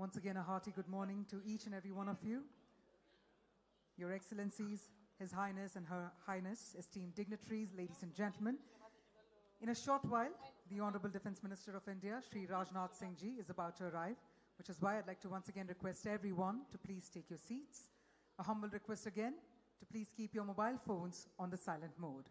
Once again, a hearty good morning to each and every one of you. Your Excellencies, His Highness and Her Highness, esteemed dignitaries, ladies and gentlemen. In a short while, the Honorable Defence Minister of India, Shri Rajnath Singh ji, is about to arrive, which is why I'd like to once again request everyone to please take your seats. A humble request again to please keep your mobile phones on the silent mode.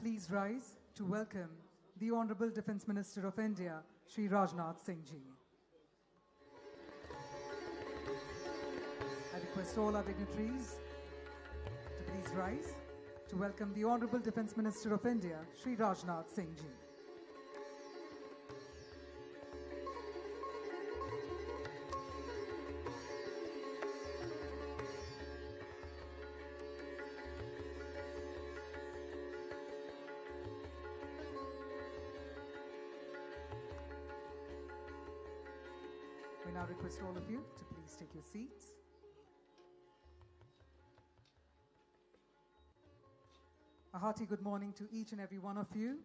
please rise to welcome the Honorable Defence Minister of India, Shri Rajnath Singh Ji. I request all our dignitaries to please rise to welcome the Honorable Defence Minister of India, Shri Rajnath Singh Ji. We now request all of you to please take your seats. A hearty good morning to each and every one of you.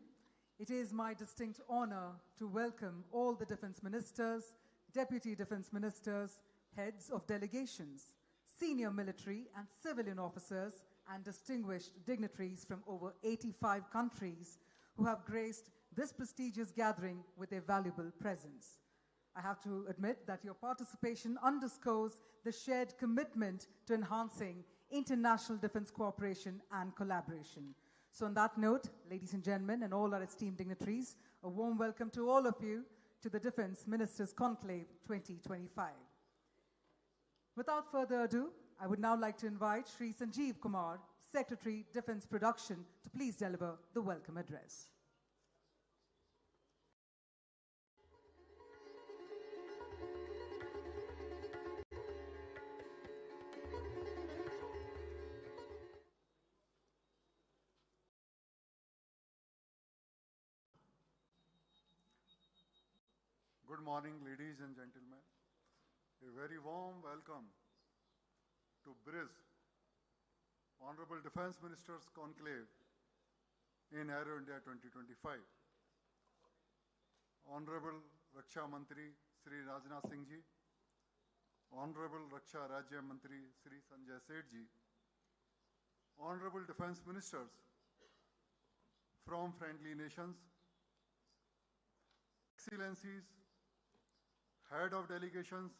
It is my distinct honor to welcome all the defense ministers, deputy defense ministers, heads of delegations, senior military and civilian officers, and distinguished dignitaries from over 85 countries who have graced this prestigious gathering with their valuable presence. I have to admit that your participation underscores the shared commitment to enhancing international defense cooperation and collaboration. So on that note, ladies and gentlemen, and all our esteemed dignitaries, a warm welcome to all of you to the Defence Ministers Conclave 2025. Without further ado, I would now like to invite Shri Sanjeev Kumar, Secretary, Defence Production, to please deliver the welcome address. Good morning, ladies and gentlemen. A very warm welcome to BRIZ, Honorable Defence Ministers Conclave in Aero India 2025. Honorable Raksha Mantri Sri Rajnath Singh Ji, Honorable Raksha Rajya Mantri Sri Sanjay Seth Ji, Honorable Defence Ministers from friendly nations, Excellencies, Head of Delegations,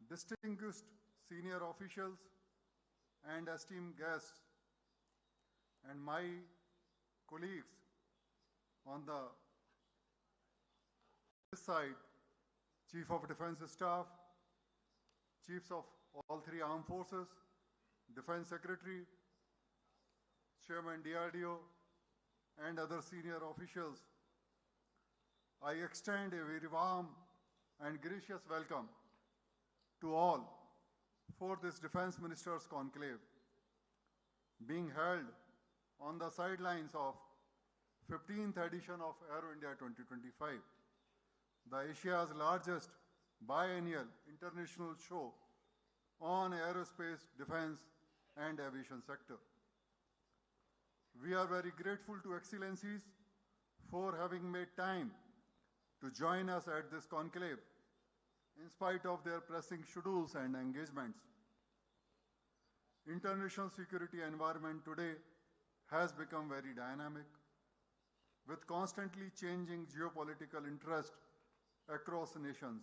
distinguished senior officials, and esteemed guests, and my colleagues on this side, Chief of Defence Staff, Chiefs of all three armed forces, Defence Secretary, Chairman DRDO, and other senior officials. I extend a very warm and gracious welcome to all for this Defence Ministers Conclave being held on the sidelines of 15th edition of Aero India 2025, the Asia's largest biennial international show on aerospace, defence and aviation sector. We are very grateful to Excellencies for having made time to join us at this conclave in spite of their pressing schedules and engagements. International security environment today has become very dynamic with constantly changing geopolitical interest across nations.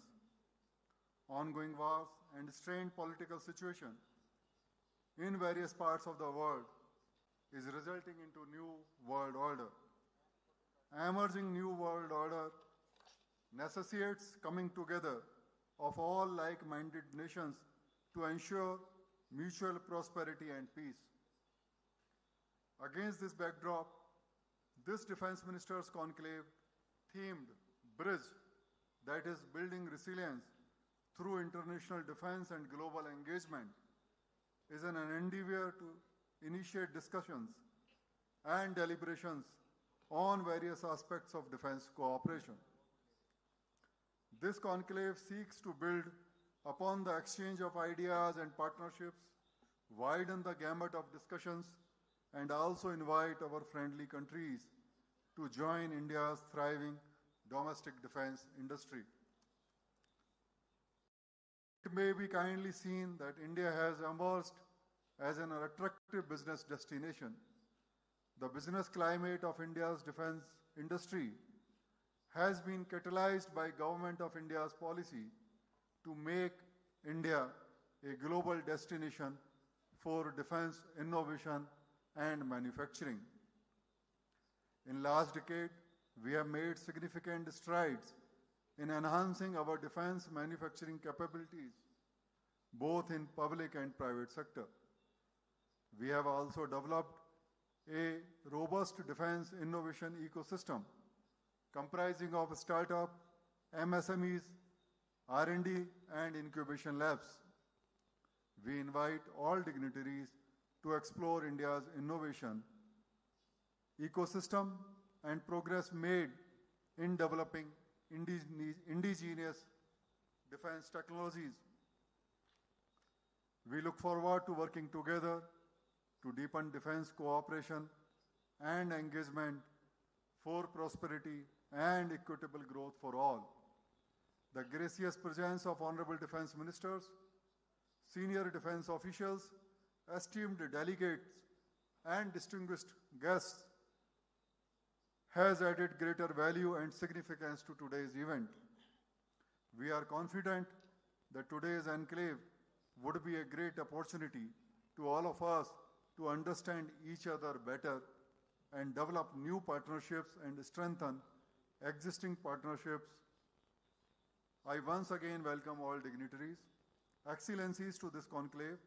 Ongoing wars and strained political situation in various parts of the world is resulting into new world order. Emerging new world order necessitates coming together of all like-minded nations to ensure mutual prosperity and peace. Against this backdrop, this Defence Ministers Conclave themed BRIZ, that is Building Resilience through International Defence and Global Engagement, is an endeavour to initiate discussions and deliberations on various aspects of defence cooperation. This conclave seeks to build upon the exchange of ideas and partnerships, widen the gamut of discussions, and also invite our friendly countries to join India's thriving domestic defence industry. It may be kindly seen that India has emerged as an attractive business destination. The business climate of India's defence industry has been catalyzed by Government of India's policy to make India a global destination for defence innovation and manufacturing. In last decade, we have made significant strides in enhancing our defense manufacturing capabilities, both in public and private sector. We have also developed a robust defense innovation ecosystem comprising of startup, MSMEs, R&D, and incubation labs. We invite all dignitaries to explore India's innovation ecosystem and progress made in developing indigenous defense technologies. We look forward to working together to deepen defense cooperation and engagement for prosperity and equitable growth for all. The gracious presence of Honorable Defence Ministers, senior defense officials, esteemed delegates, and distinguished guests has added greater value and significance to today's event. We are confident that today's enclave would be a great opportunity to all of us to understand each other better and develop new partnerships and strengthen existing partnerships. I once again welcome all dignitaries, excellencies to this conclave,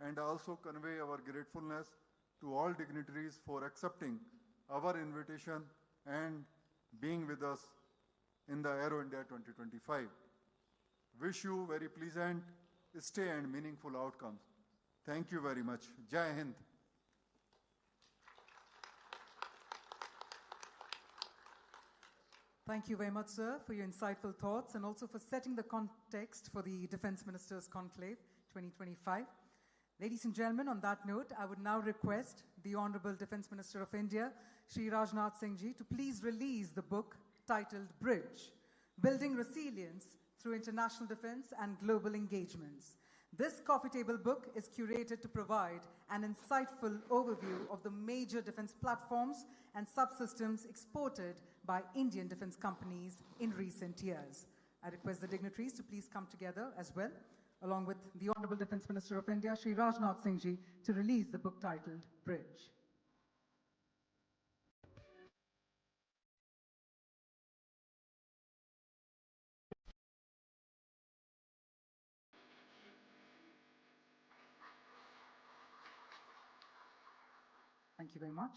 and also convey our gratefulness to all dignitaries for accepting our invitation and being with us in the Aero India 2025. Wish you very pleasant stay and meaningful outcomes. Thank you very much. Jai Hind. Thank you very much, sir, for your insightful thoughts and also for setting the context for the Defence Ministers Conclave 2025. Ladies and gentlemen, on that note, I would now request the Honourable Defence Minister of India, Shri Rajnath Singh ji, to please release the book titled Bridge, Building Resilience Through International Defence and Global Engagements. This coffee table book is curated to provide an insightful overview of the major defence platforms and subsystems exported by Indian defence companies in recent years. I request the dignitaries to please come together as well, along with the Honourable Defence Minister of India, Shri Rajnath Singh ji, to release the book titled Bridge. Thank you very much.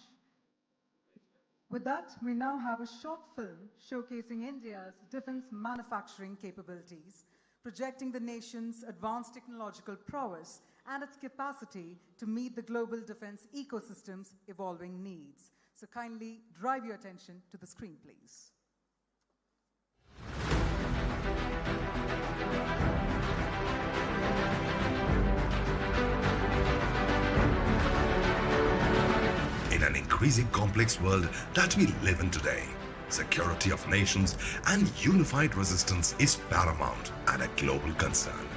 With that, we now have a short film showcasing India's defence manufacturing capabilities, projecting the nation's advanced technological prowess and its capacity to meet the global defence ecosystem's evolving needs. So kindly drive your attention to the screen, please. In an increasingly complex world that we live in today, security of nations and unified resistance is paramount and a global concern.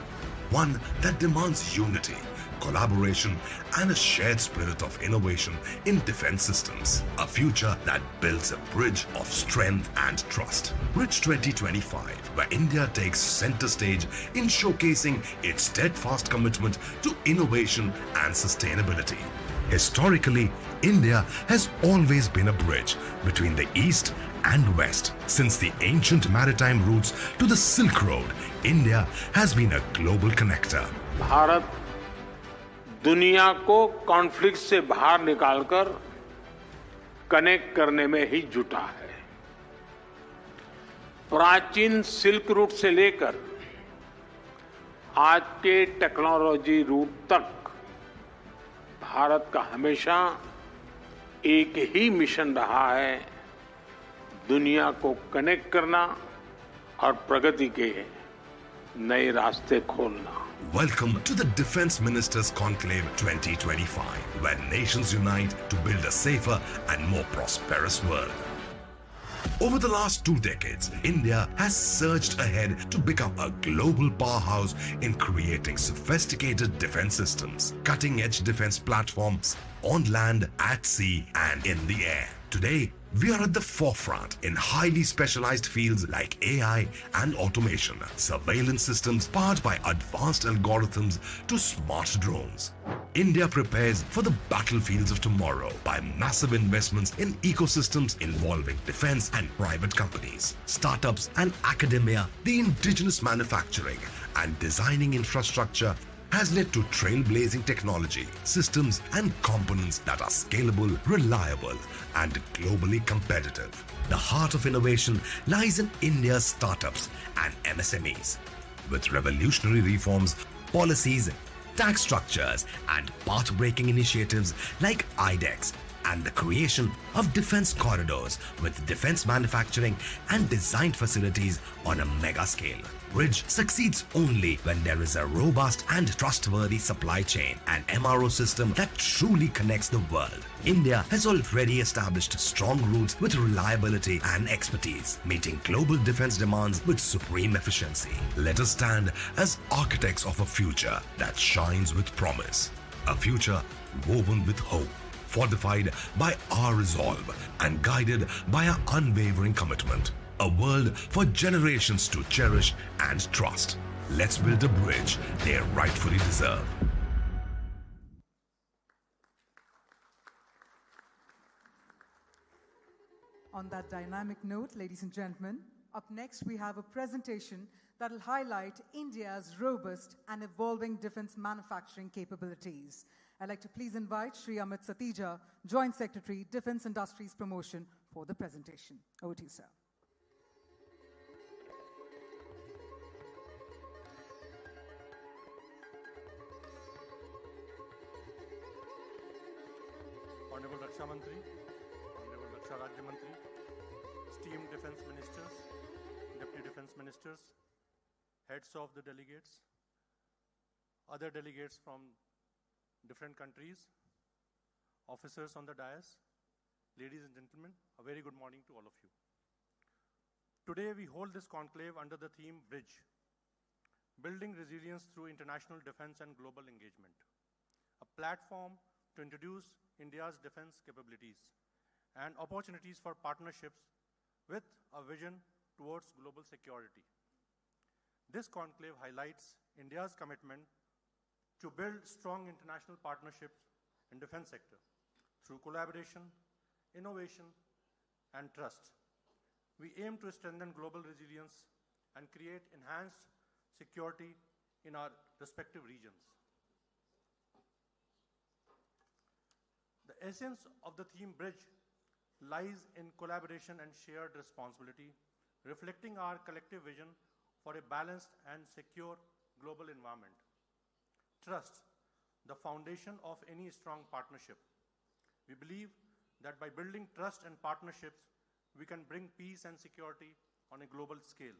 One that demands unity, collaboration and a shared spirit of innovation in defense systems. A future that builds a bridge of strength and trust. Bridge 2025, where India takes center stage in showcasing its steadfast commitment to innovation and sustainability. Historically, India has always been a bridge between the East and West. Since the ancient maritime routes to the Silk Road, India has been a global connector. Bharat दुनिया को conflict से बाहर निकालकर connect करने में ही जुटा है। प्राचीन सिल्क रूट से लेकर आज के टेक्नोलॉजी रूट तक भारत का हमेशा एक ही मिशन रहा है, दुनिया को कनेक्ट करना और प्रगति के नए रास्ते खोलना। Welcome to the Defence Ministers Conclave 2025, where nations unite to build a safer and more prosperous world. Over the last 2 decades, India has surged ahead to become a global powerhouse in creating sophisticated defense systems, cutting-edge defense platforms on land, at sea, and in the air. Today, we are at the forefront in highly specialized fields like AI and automation, surveillance systems powered by advanced algorithms to smart drones. India prepares for the battlefields of tomorrow by massive investments in ecosystems involving defense and private companies, startups and academia. The indigenous manufacturing and designing infrastructure has led to trailblazing technology, systems and components that are scalable, reliable and globally competitive. The heart of innovation lies in India's startups and MSMEs. With revolutionary reforms, policies, tax structures and path-breaking initiatives like IDEX and the creation of defense corridors with defense manufacturing and design facilities on a mega scale. Bridge succeeds only when there is a robust and trustworthy supply chain and MRO system that truly connects the world. India has already established strong roots with reliability and expertise, meeting global defense demands with supreme efficiency. Let us stand as architects of a future that shines with promise. A future woven with hope, fortified by our resolve and guided by our unwavering commitment. A world for generations to cherish and trust. Let's build a bridge they rightfully deserve. On that dynamic note, ladies and gentlemen, up next we have a presentation that will highlight India's robust and evolving defense manufacturing capabilities. I'd like to please invite Shri Amit Satija, Joint Secretary, Defense Industries Promotion, for the presentation. Over to you, sir. Honorable Raksha Mantri, Honorable Raksha Rajya Mantri, esteemed Defence Ministers, Deputy Defence Ministers, heads of the delegates, other delegates from different countries, officers on the dais, ladies and gentlemen, a very good morning to all of you. Today we hold this conclave under the theme Bridge, Building Resilience through International Defence and Global Engagement, a platform to introduce India's defense capabilities and opportunities for partnerships with a vision towards global security. This conclave highlights India's commitment to build strong international partnerships in defense sector through collaboration, innovation, and trust. We aim to strengthen global resilience and create enhanced security in our respective regions. The essence of the theme Bridge lies in collaboration and shared responsibility, reflecting our collective vision for a balanced and secure global environment. Trust, the foundation of any strong partnership. We believe that by building trust and partnerships, we can bring peace and security on a global scale.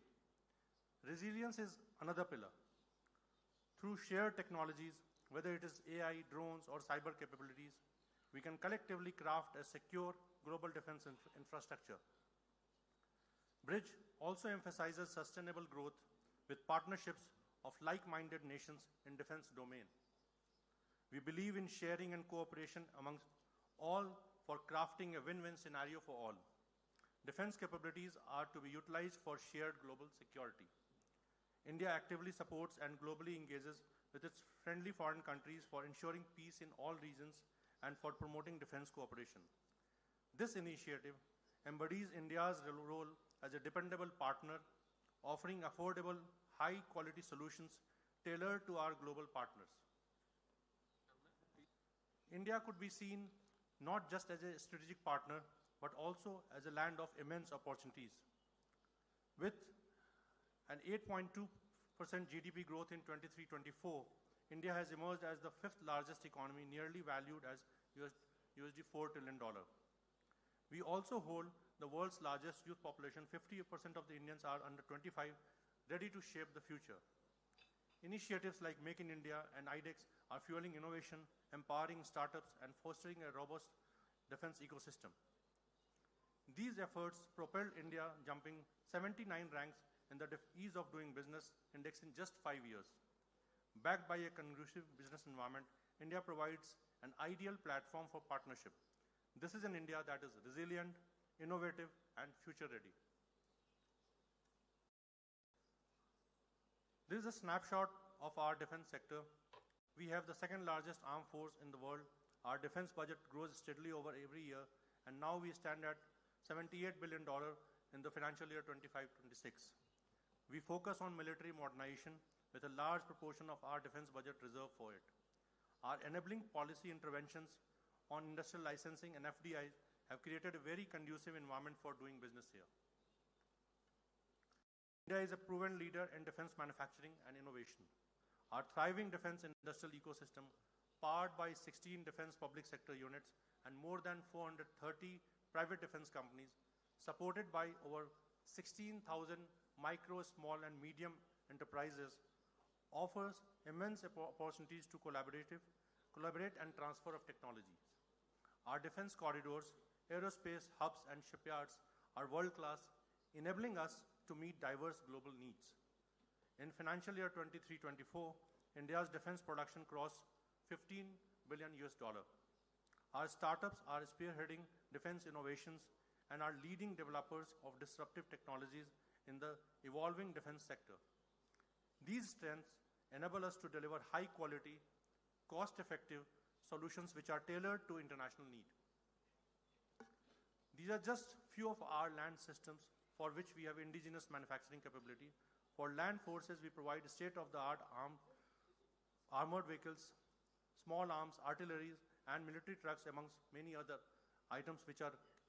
Resilience is another pillar. Through shared technologies, whether it is AI, drones, or cyber capabilities, we can collectively craft a secure global defense infrastructure. Bridge also emphasizes sustainable growth with partnerships of like-minded nations in defense domain. We believe in sharing and cooperation amongst all for crafting a win-win scenario for all. Defense capabilities are to be utilized for shared global security. India actively supports and globally engages with its friendly foreign countries for ensuring peace in all regions and for promoting defense cooperation. This initiative embodies India's role as a dependable partner, offering affordable, high-quality solutions tailored to our global partners. India could be seen not just as a strategic partner, but also as a land of immense opportunities. With an 8.2% GDP growth in 23-24, India has emerged as the fifth largest economy, nearly valued as $4 trillion. We also hold the world's largest youth population. 50% of the Indians are under 25, ready to shape the future. Initiatives like Make in India and IDEX are fueling innovation, empowering startups, and fostering a robust defense ecosystem. These efforts propelled India jumping 79 ranks in the ease of doing business index in just 5 years. Backed by a conducive business environment, India provides an ideal platform for partnership. This is an India that is resilient, innovative, and future-ready. This is a snapshot of our defense sector. We have the second largest armed force in the world. Our defense budget grows steadily over every year, and now we stand at $78 billion in the financial year 25-26. We focus on military modernization with a large proportion of our defense budget reserved for it. Our enabling policy interventions on industrial licensing and FDI have created a very conducive environment for doing business here. India is a proven leader in defense manufacturing and innovation. Our thriving defense industrial ecosystem, powered by 16 defense public sector units and more than 430 private defense companies, supported by over 16,000 micro, small, and medium enterprises, offers immense opportunities to collaborate and transfer of technologies. Our defense corridors, aerospace hubs, and shipyards are world-class, enabling us to meet diverse global needs. In financial year 23-24, India's defense production crossed $15 billion. Our startups are spearheading defense innovations and are leading developers of disruptive technologies in the evolving defense sector. These strengths enable us to deliver high-quality, cost-effective solutions which are tailored to international need. These are just few of our land systems for which we have indigenous manufacturing capability. For land forces, we provide state-of-the-art armored vehicles, small arms, artillery, and military trucks, amongst many other items which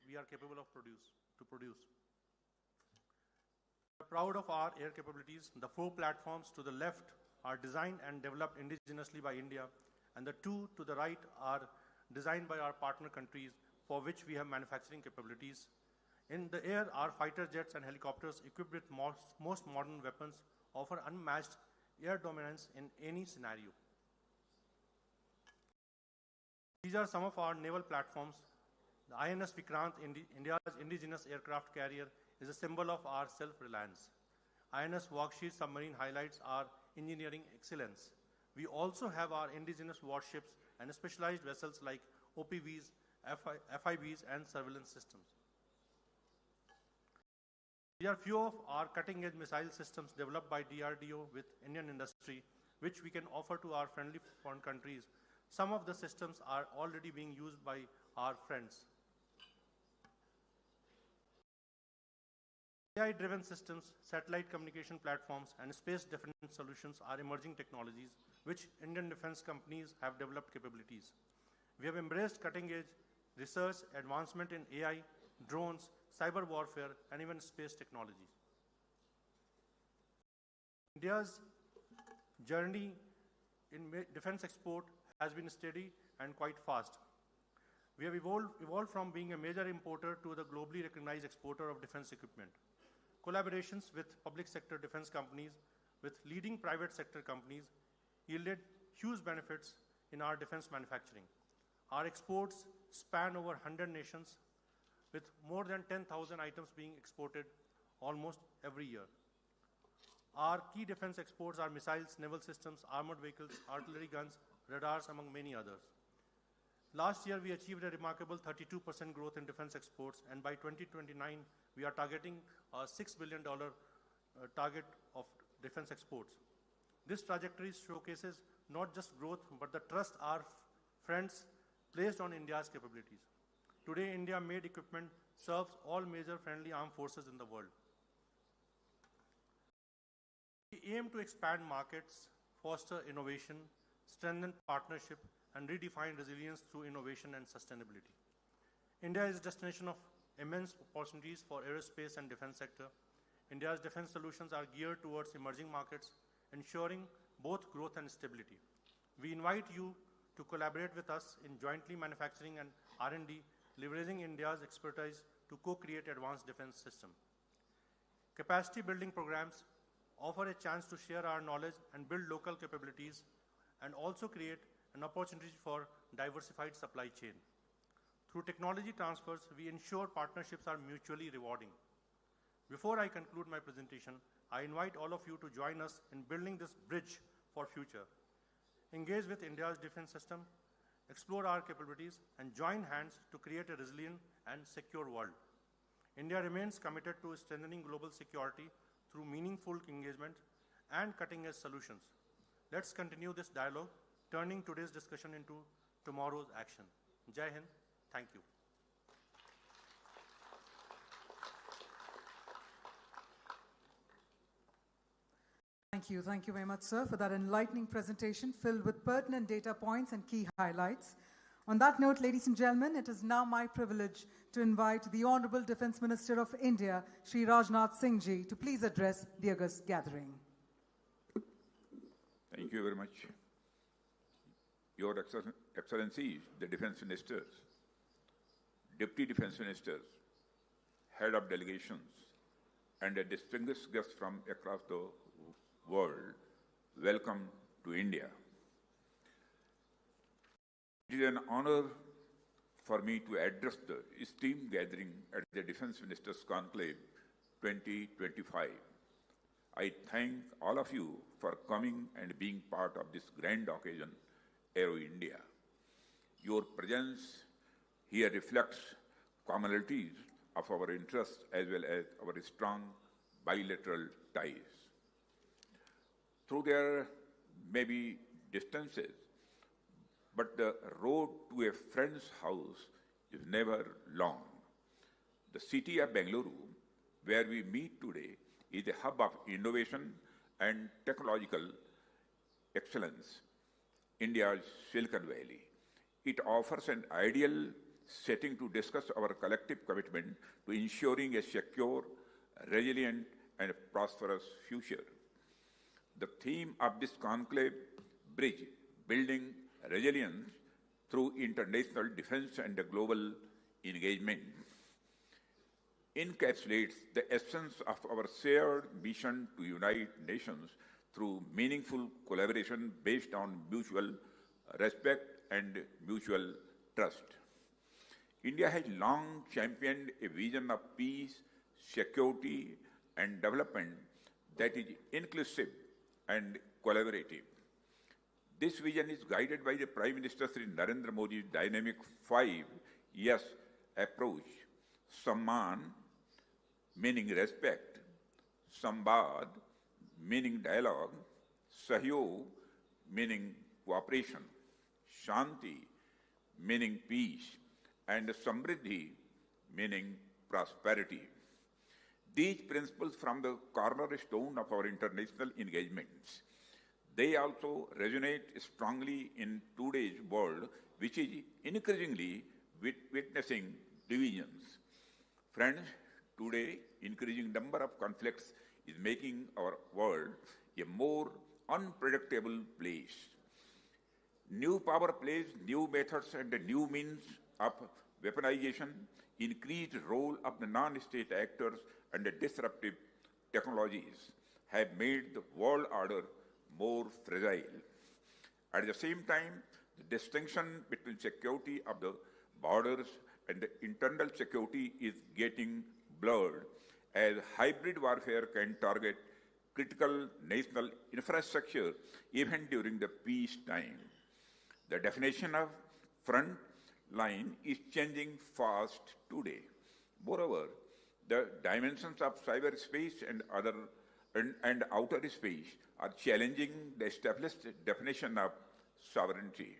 we are capable of produce. We are proud of our air capabilities. The 4 platforms to the left are designed and developed indigenously by India, and the 2 to the right are designed by our partner countries, for which we have manufacturing capabilities. In the air, our fighter jets and helicopters equipped with most modern weapons offer unmatched air dominance in any scenario. These are some of our naval platforms. The INS Vikrant, India's indigenous aircraft carrier, is a symbol of our self-reliance. INS Waksheet submarine highlights our engineering excellence. We also have our indigenous warships and specialized vessels like OPVs, FIBs, and surveillance systems. These are few of our cutting-edge missile systems developed by DRDO with Indian industry, which we can offer to our friendly foreign countries. Some of the systems are already being used by our friends. AI-driven systems, satellite communication platforms, and space defense solutions are emerging technologies which Indian defense companies have developed capabilities. We have embraced cutting-edge research, advancement in AI, drones, cyber warfare, and even space technologies. India's journey in defense export has been steady and quite fast. We have evolved from being a major importer to the globally recognized exporter of defense equipment. Collaborations with public sector defense companies, with leading private sector companies, yielded huge benefits in our defense manufacturing. Our exports span over 100 nations, with more than 10,000 items being exported almost every year. Our key defense exports are missiles, naval systems, armored vehicles, artillery guns, radars, among many others. Last year, we achieved a remarkable 32% growth in defense exports, and by 2029, we are targeting a $6 billion target of defense exports. This trajectory showcases not just growth, but the trust our friends placed on India's capabilities. Today, India-made equipment serves all major friendly armed forces in the world. We aim to expand markets, foster innovation, strengthen partnership, and redefine resilience through innovation and sustainability. India is a destination of immense opportunities for aerospace and defense sector. India's defense solutions are geared towards emerging markets, ensuring both growth and stability. We invite you to collaborate with us in jointly manufacturing and R&D, leveraging India's expertise to co-create advanced defense systems. Capacity building programs offer a chance to share our knowledge and build local capabilities, and also create an opportunity for diversified supply chain. Through technology transfers, we ensure partnerships are mutually rewarding. Before I conclude my presentation, I invite all of you to join us in building this bridge for future. Engage with India's defense system, explore our capabilities, and join hands to create a resilient and secure world. India remains committed to strengthening global security through meaningful engagement and cutting-edge solutions. Let's continue this dialogue, turning today's discussion into tomorrow's action. Jai Hind. Thank you. Thank you very much, sir, for that enlightening presentation filled with pertinent data points and key highlights. On that note, ladies and gentlemen, it is now my privilege to invite the Honorable Defence Minister of India, Shri Rajnath Singh ji, to please address the august gathering. Thank you very much. Your Excellencies, the Defence Ministers, Deputy Defence Ministers, Head of Delegations, and a distinguished guest from across the world, welcome to India. It is an honor for me to address the esteemed gathering at the Defence Ministers Conclave 2025. I thank all of you for coming and being part of this grand occasion, Aero India. Your presence here reflects commonalities of our interests as well as our strong bilateral ties. Though there may be distances, but the road to a friend's house is never long. The city of Bengaluru, where we meet today, is a hub of innovation and technological excellence, India's Silicon Valley. It offers an ideal setting to discuss our collective commitment to ensuring a secure, resilient, and prosperous future. The theme of this conclave, Bridge, Building Resilience through International Defense and Global Engagement, encapsulates the essence of our shared mission to unite nations through meaningful collaboration based on mutual respect and mutual trust. India has long championed a vision of peace, security, and development that is inclusive and collaborative. This vision is guided by the Prime Minister Sri Narendra Modi's dynamic 5-yes approach: Samman, meaning respect; Samvad, meaning dialogue; Sahyog, meaning cooperation; Shanti, meaning peace; and Samriddhi, meaning prosperity. These principles form the cornerstone of our international engagements. They also resonate strongly in today's world, which is increasingly witnessing divisions. Friends, today, increasing number of conflicts is making our world a more unpredictable place. New power plays, new methods, and new means of weaponization, increased role of the non-state actors, and the disruptive technologies have made the world order more fragile. At the same time, the distinction between security of the borders and the internal security is getting blurred, as hybrid warfare can target critical national infrastructure even during the peace time. The definition of front line is changing fast today. Moreover, the dimensions of cyberspace and outer space are challenging the established definition of sovereignty.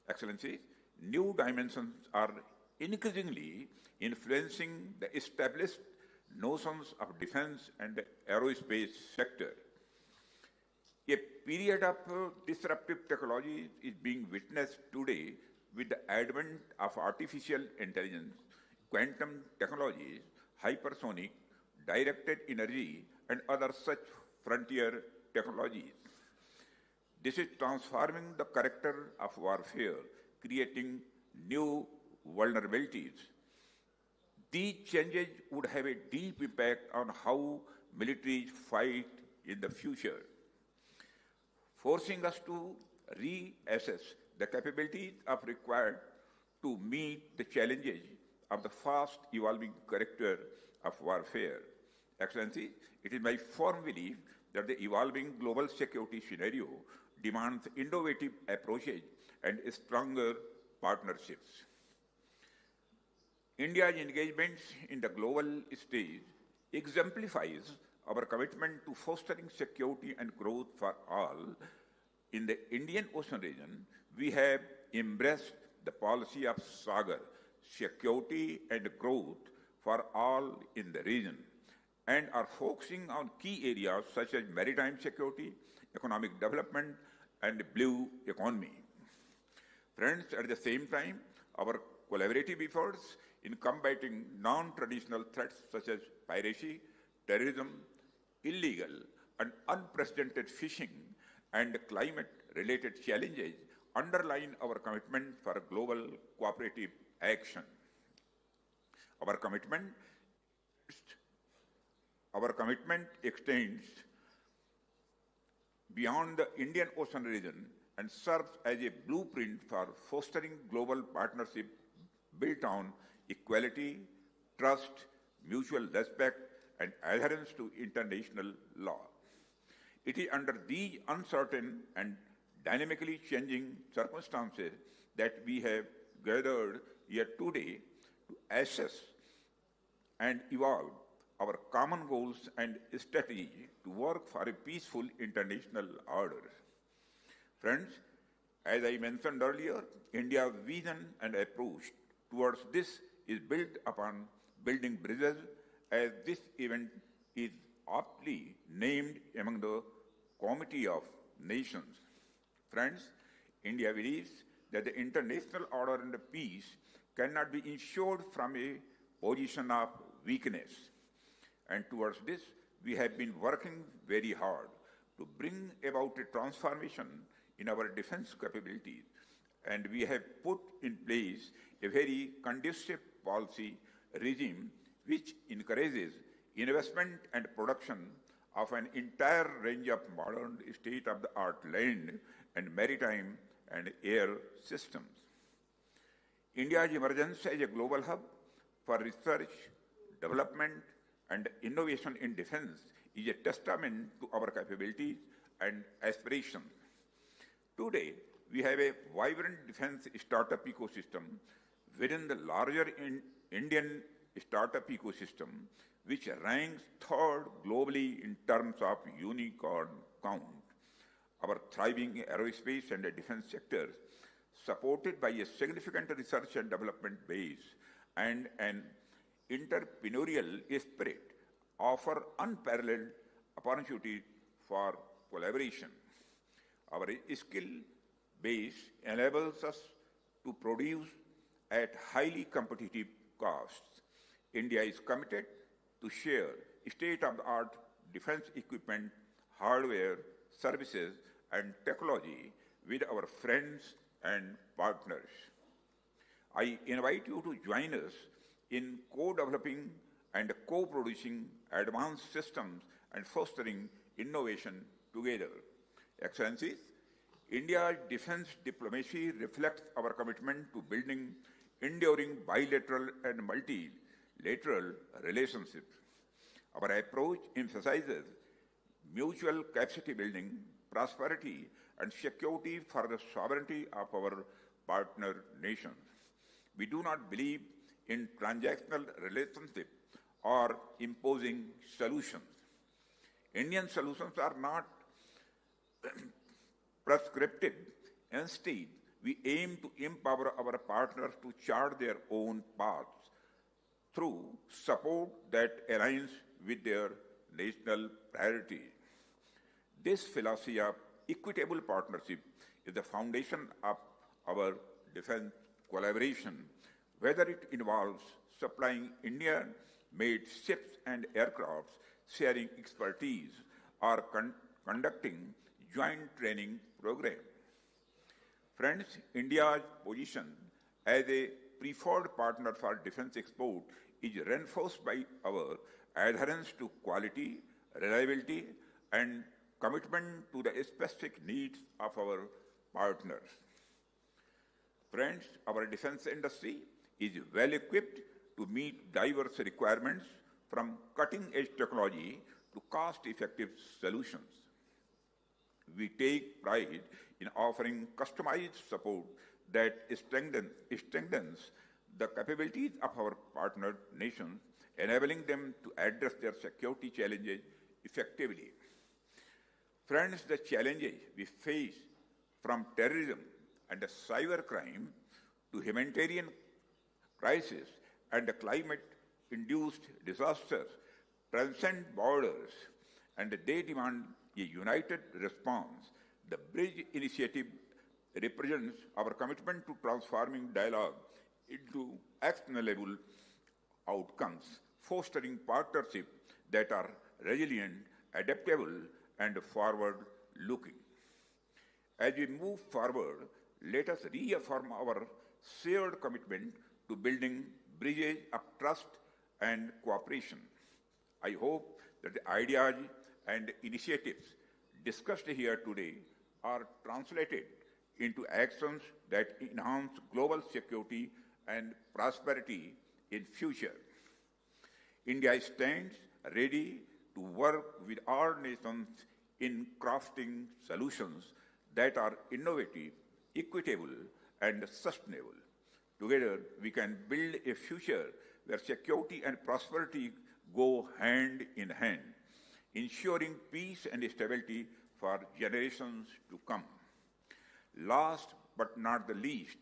Excellencies, new dimensions are increasingly influencing the established notions of defense and aerospace sector. A period of disruptive technology is being witnessed today with the advent of artificial intelligence, quantum technologies, hypersonic, directed energy, and other such frontier technologies. This is transforming the character of warfare, creating new vulnerabilities. These changes would have a deep impact on how militaries fight in the future, forcing us to reassess the capabilities required to meet the challenges of the fast evolving character of warfare. Excellency, it is my firm belief that the evolving global security scenario demands innovative approaches and stronger partnerships. India's engagements in the global stage exemplifies our commitment to fostering security and growth for all. In the Indian Ocean region, we have embraced the policy of Sagar, security and growth for all in the region, and are focusing on key areas such as maritime security, economic development, and blue economy. Friends, at the same time, our collaborative efforts in combating non-traditional threats such as piracy, terrorism, illegal and unprecedented fishing, and climate-related challenges underline our commitment for global cooperative action. Our commitment extends beyond the Indian Ocean region and serves as a blueprint for fostering global partnership built on equality, trust, mutual respect, and adherence to international law. It is under these uncertain and dynamically changing circumstances that we have gathered here today to assess and evolve our common goals and strategy to work for a peaceful international order. Friends, as I mentioned earlier, India's vision and approach towards this is built upon building bridges, as this event is aptly named among the Committee of Nations. Friends, India believes that the international order and peace cannot be ensured from a position of weakness. And towards this, we have been working very hard to bring about a transformation in our defense capabilities. And we have put in place a very conducive policy regime which encourages investment and production of an entire range of modern state-of-the-art land and maritime and air systems. India's emergence as a global hub for research, development, and innovation in defense is a testament to our capabilities and aspirations. Today, we have a vibrant defense startup ecosystem within the larger Indian startup ecosystem, which ranks third globally in terms of unicorn count. Our thriving aerospace and defense sectors, supported by a significant research and development base and an entrepreneurial spirit, offer unparalleled opportunities for collaboration. Our skill base enables us to produce at highly competitive costs. India is committed to share state-of-the-art defense equipment, hardware, services, and technology with our friends and partners. I invite you to join us in co-developing and co-producing advanced systems and fostering innovation together. Excellencies, India's defense diplomacy reflects our commitment to building enduring bilateral and multilateral relationships. Our approach emphasizes mutual capacity building, prosperity, and security for the sovereignty of our partner nations. We do not believe in transactional relationships or imposing solutions. Indian solutions are not prescriptive. Instead, we aim to empower our partners to chart their own paths through support that aligns with their national priorities. This philosophy of equitable partnership is the foundation of our defense collaboration, whether it involves supplying Indian-made ships and aircrafts, sharing expertise, or conducting joint training programs. Friends, India's position as a preferred partner for defense export is reinforced by our adherence to quality, reliability, and commitment to the specific needs of our partners. Friends, our defense industry is well equipped to meet diverse requirements, from cutting-edge technology to cost-effective solutions. we take pride in offering customized support that strengthens the capabilities of our partner nations, enabling them to address their security challenges effectively. Friends, the challenges we face, from terrorism and cybercrime to humanitarian crisis and climate-induced disasters, transcend borders, and they demand a united response. The Bridge Initiative represents our commitment to transforming dialogue into actionable outcomes, fostering partnerships that are resilient, adaptable, and forward-looking. As we move forward, let us reaffirm our shared commitment to building bridges of trust and cooperation. I hope that the ideas and initiatives discussed here today are translated into actions that enhance global security and prosperity in future. India stands ready to work with all nations in crafting solutions that are innovative, equitable, and sustainable. Together, we can build a future where security and prosperity go hand in hand, ensuring peace and stability for generations to come. Last but not the least,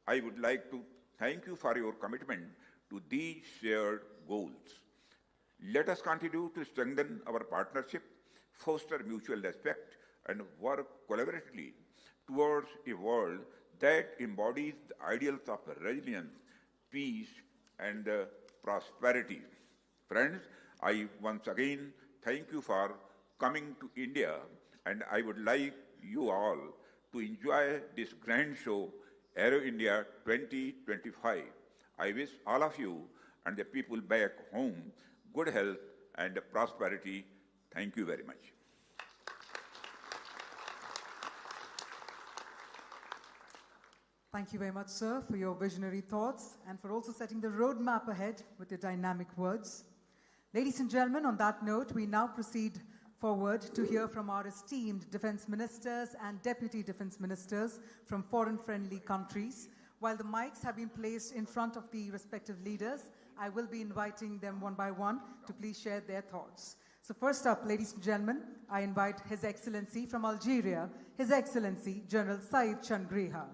I would like to thank you for your commitment to these shared goals. Let us continue to strengthen our partnership, foster mutual respect, and work collaboratively towards a world that embodies the ideals of resilience, peace, and prosperity. Friends, I once again thank you for coming to India, and I would like you all to enjoy this grand show, Aero India 2025. I wish all of you and the people back home good health and prosperity. Thank you very much. Thank you very much, sir, for your visionary thoughts and for also setting the roadmap ahead with your dynamic words. Ladies and gentlemen, on that note, we now proceed forward to hear from our esteemed defense ministers and deputy defense ministers from foreign-friendly countries. While the mics have been placed in front of the respective leaders, I will be inviting them one by one to please share their thoughts. So first up, ladies and gentlemen, I invite His Excellency from Algeria, His Excellency General Said Changreha.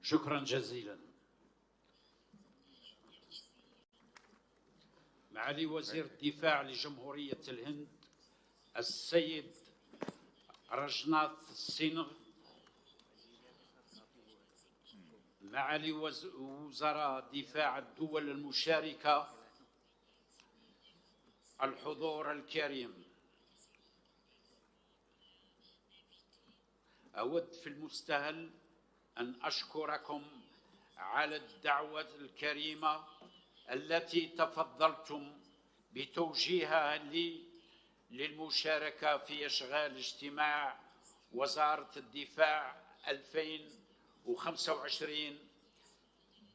شكرا جزيلا. معالي وزير الدفاع لجمهورية الهند السيد رجناث سينغ، معالي وزراء دفاع الدول المشاركة، الحضور الكريم، أود في المستهل أن أشكركم على الدعوة الكريمة التي تفضلتم بتوجيهها لي للمشاركة في إشغال اجتماع وزارة الدفاع 2025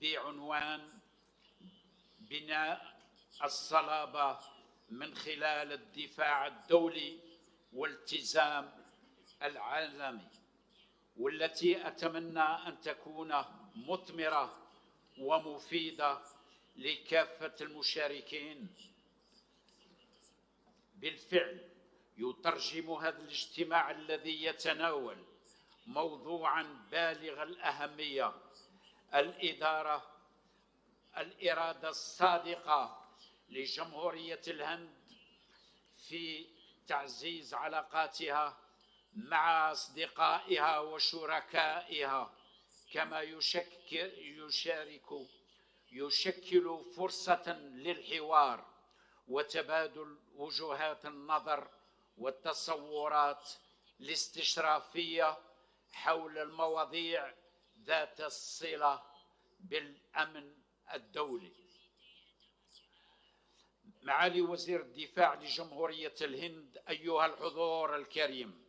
بعنوان بناء الصلابة من خلال الدفاع الدولي والالتزام العالمي، والتي أتمنى أن تكون مثمرة ومفيدة لكافة المشاركين. بالفعل يترجم هذا الاجتماع الذي يتناول موضوعا بالغ الأهمية الإرادة الصادقة لجمهورية الهند في تعزيز علاقاتها مع أصدقائها وشركائها، كما يشكل فرصة للحوار وتبادل وجهات النظر والتصورات الاستشرافية حول المواضيع ذات الصلة بالأمن الدولي. معالي وزير الدفاع لجمهورية الهند، أيها الحضور الكريم،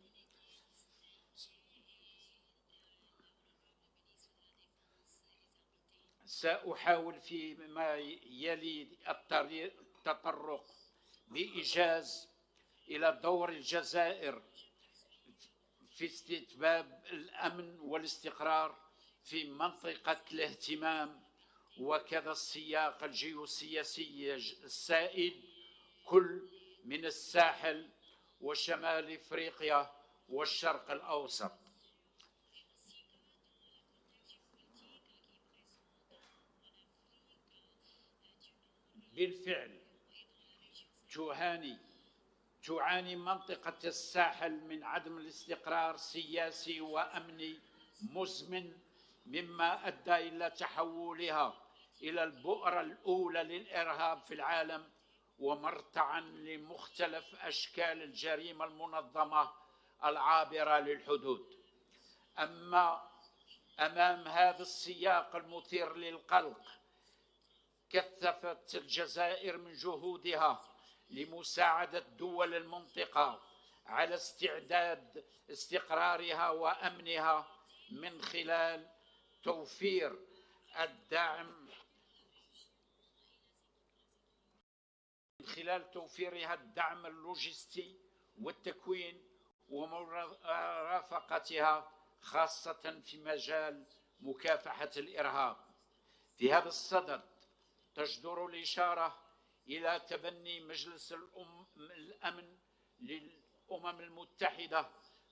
سأحاول فيما يلي التطرق بإيجاز إلى دور الجزائر في استتباب الأمن والاستقرار في منطقة الاهتمام، وكذا السياق الجيوسياسي السائد كل من الساحل وشمال إفريقيا والشرق الأوسط. بالفعل تعاني منطقة الساحل من عدم الاستقرار سياسي وأمني مزمن، مما أدى إلى تحولها إلى البؤرة الأولى للإرهاب في العالم ومرتعا لمختلف أشكال الجريمة المنظمة العابرة للحدود. أمام هذا السياق المثير للقلق كثفت الجزائر من جهودها لمساعدة دول المنطقة على استعداد استقرارها وأمنها من خلال توفيرها الدعم اللوجستي والتكوين ومرافقتها خاصة في مجال مكافحة الإرهاب. في هذا الصدد تجدر الإشارة إلى تبني مجلس الأمن للأمم المتحدة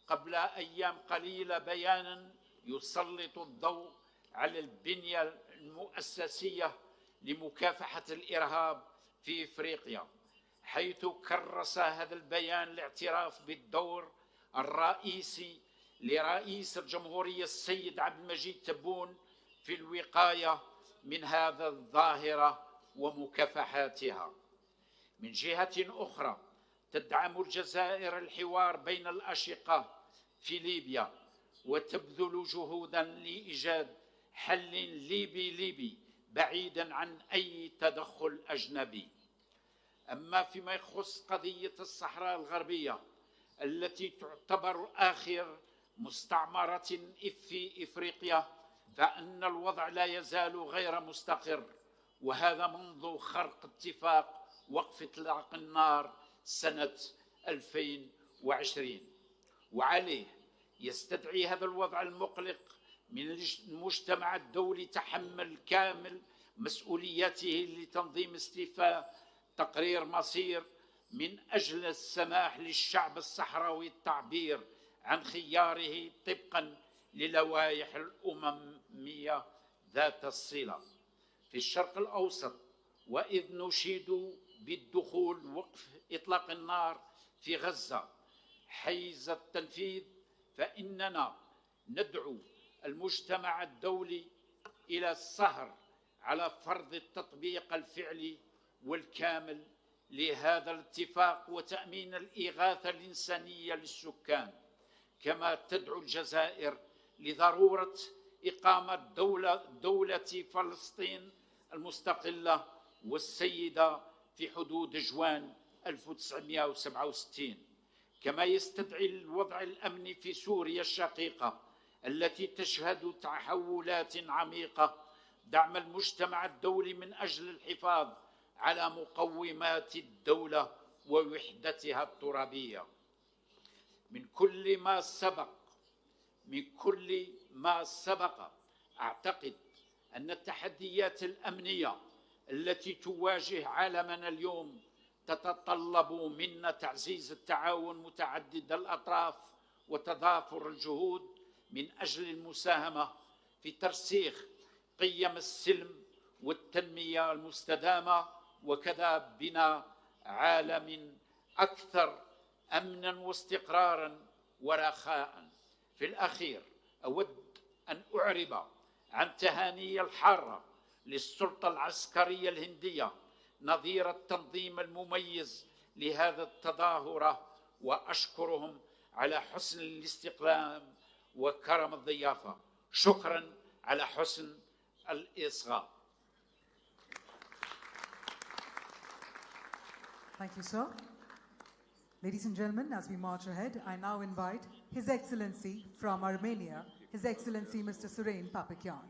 قبل أيام قليلة بيانا يسلط الضوء على البنية المؤسسية لمكافحة الإرهاب في إفريقيا، حيث كرس هذا البيان الاعتراف بالدور الرئيسي لرئيس الجمهورية السيد عبد المجيد تبون في الوقاية من هذا الظاهرة ومكافحاتها. من جهة أخرى تدعم الجزائر الحوار بين الأشقاء في ليبيا وتبذل جهودا لإيجاد حل ليبي بعيدا عن أي تدخل أجنبي. أما فيما يخص قضية الصحراء الغربية التي تعتبر آخر مستعمرة في إفريقيا، فإن الوضع لا يزال غير مستقر، وهذا منذ خرق اتفاق وقف إطلاق النار سنة 2020. وعليه يستدعي هذا الوضع المقلق من المجتمع الدولي تحمل كامل مسؤوليته لتنظيم استيفاء تقرير مصير من أجل السماح للشعب الصحراوي التعبير عن خياره طبقا للوائح الأممية ذات الصلة. في الشرق الأوسط، وإذ نشيد بالدخول وقف إطلاق النار في غزة حيز التنفيذ، فإننا ندعو المجتمع الدولي إلى السهر على فرض التطبيق الفعلي والكامل لهذا الاتفاق وتأمين الإغاثة الإنسانية للسكان، كما تدعو الجزائر لضرورة إقامة دولة فلسطين المستقلة والسيدة في حدود جوان 1967. كما يستدعي الوضع الأمني في سوريا الشقيقة التي تشهد تحولات عميقة دعم المجتمع الدولي من أجل الحفاظ على مقومات الدولة ووحدتها الترابية. من كل ما سبق أعتقد أن التحديات الأمنية التي تواجه عالمنا اليوم تتطلب منا تعزيز التعاون متعدد الأطراف وتضافر الجهود من أجل المساهمة في ترسيخ قيم السلم والتنمية المستدامة، وكذا بناء عالم أكثر أمنا واستقرارا ورخاء. في الأخير أود أن أعرب عن تهاني الحارة للسلطة العسكرية الهندية نظير التنظيم المميز لهذا التظاهرة، وأشكرهم على حسن الاستقلام وكرم الضيافة. شكرا على حسن الإصغاء. Thank you, sir. Ladies and gentlemen, as we march ahead, I now invite His Excellency from Armenia, His Excellency Mr. Surain Papakyan.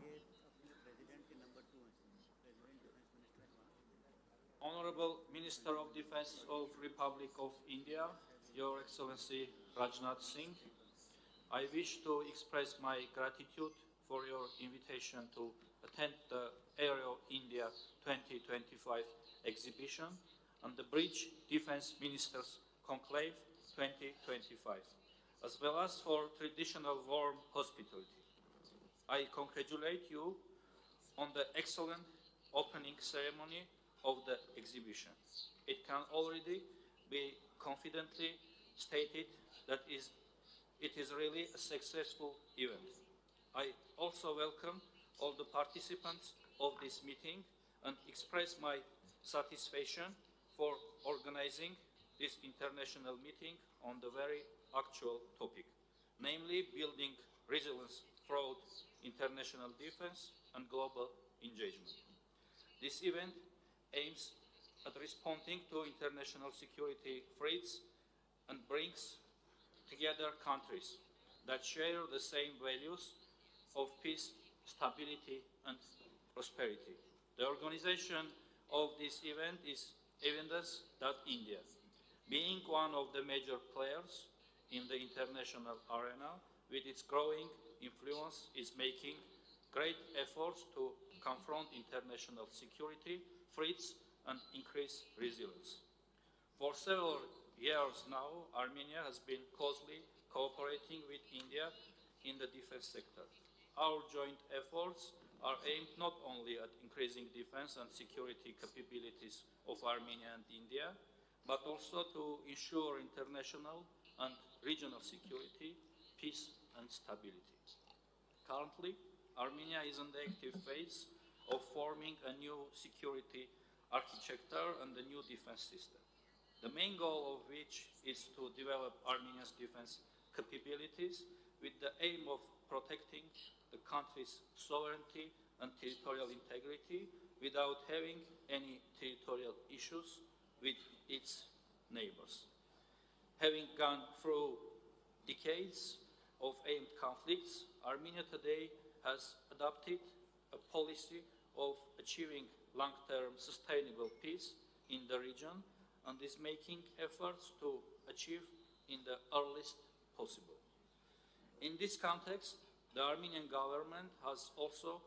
Honorable Honorable Minister of Defence of Republic of India, Your Excellency Rajnath Singh, I wish to express my gratitude for your invitation to attend the Aero India 2025 exhibition and the Bridge Defence Ministers Conclave 2025, as well as for traditional warm hospitality. I congratulate you on the excellent opening ceremony of the exhibition. It can already be confidently stated that it is really a successful event. I also welcome all the participants of this meeting and express my satisfaction for organizing this international meeting on the very actual topic, namely building resilience throughout international defense and global engagement. This event aims at responding to international security threats and brings together countries that share the same values of peace, stability, and prosperity. The organization of this event is evidence that India, being one of the major players in the international arena with its growing influence, is making great efforts to confront international security threats and increase resilience. For several years now, Armenia has been closely cooperating with India in the defense sector. Our joint efforts are aimed not only at increasing defense and security capabilities of Armenia and India, but also to ensure international and regional security, peace, and stability. Currently, Armenia is in the active phase of forming a new security architecture and a new defense system, the main goal of which is to develop Armenia's defense capabilities with the aim of protecting the country's sovereignty and territorial integrity without having any territorial issues with its neighbors. Having gone through decades of aimed conflicts, Armenia today has adopted a policy of achieving long-term sustainable peace in the region and is making efforts to achieve in the earliest possible. In this context, the Armenian government has also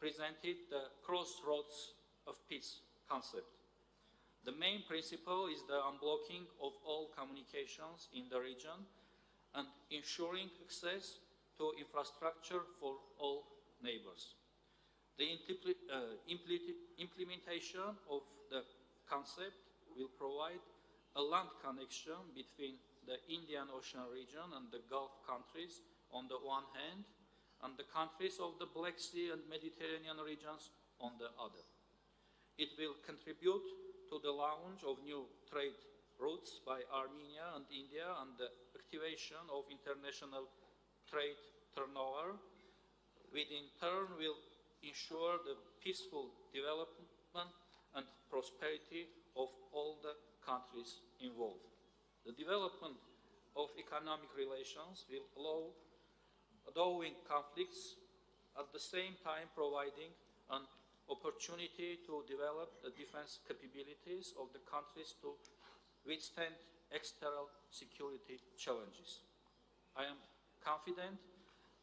presented the crossroads of peace concept. The main principle is the unblocking of all communications in the region and ensuring access to infrastructure for all neighbors. The implementation of the concept will provide a land connection between the Indian Ocean region and the Gulf countries on the one hand, and the countries of the Black Sea and Mediterranean regions on the other. It will contribute to the launch of new trade routes by Armenia and India and the activation of international trade turnover, which in turn will ensure the peaceful development and prosperity of all the countries involved. The development of economic relations will allow allowing conflicts, at the same time providing an opportunity to develop the defense capabilities of the countries to withstand external security challenges. I am confident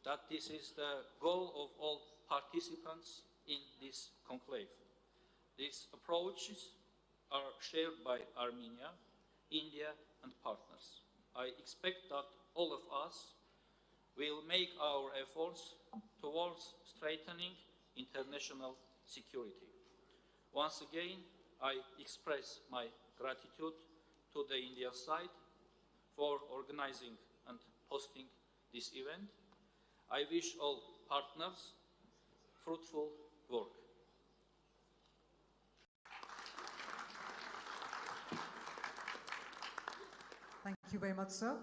that this is the goal of all participants in this conclave. These approaches are shared by Armenia, India, and partners. I expect that all of us will make our efforts towards strengthening international security. Once again, I express my gratitude to the India side for organizing and hosting this event. I wish all partners fruitful work. Thank you very much, sir.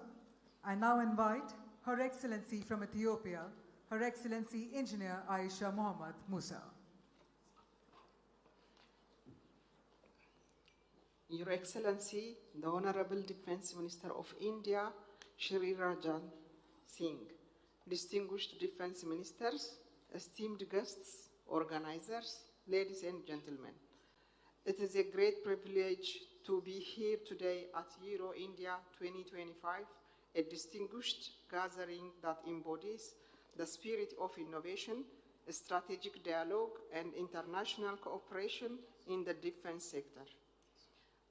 I now invite Her Excellency from Ethiopia, Her Excellency Engineer Aisha Mohammed Musa. Your Excellency, the Honorable Defence Minister of India, Shri Rajnath Singh, distinguished Defence Ministers, esteemed guests, organizers, ladies and gentlemen. It is a great privilege to be here today at Aero India 2025, a distinguished gathering that embodies the spirit of innovation, strategic dialogue, and international cooperation in the defense sector.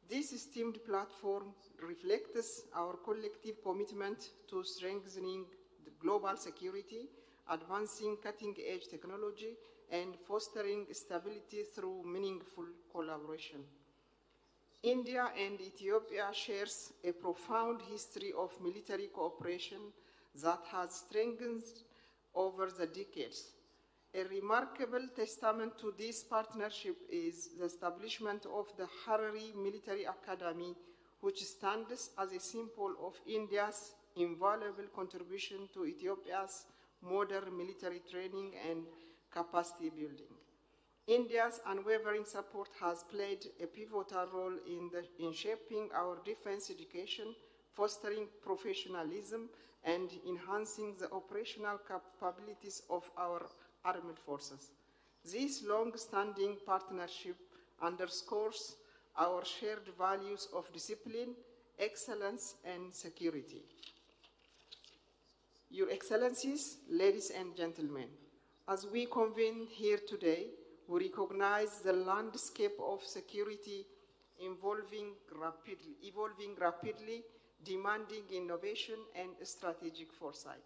This esteemed platform reflects our collective commitment to strengthening the global security, advancing cutting-edge technology, and fostering stability through meaningful collaboration. India and Ethiopia shares a profound history of military cooperation that has strengthened over the decades. A remarkable testament to this partnership is the establishment of the Harare Military Academy, which stands as a symbol of India's invaluable contribution to Ethiopia's modern military training and capacity building. India's unwavering support has played a pivotal role in shaping our defense education, fostering professionalism, and enhancing the operational capabilities of our armed forces. This long-standing partnership underscores our shared values of discipline, excellence, and security. Your Excellencies, ladies and gentlemen, as we convene here today, we recognize the landscape of security evolving rapidly, demanding innovation and strategic foresight.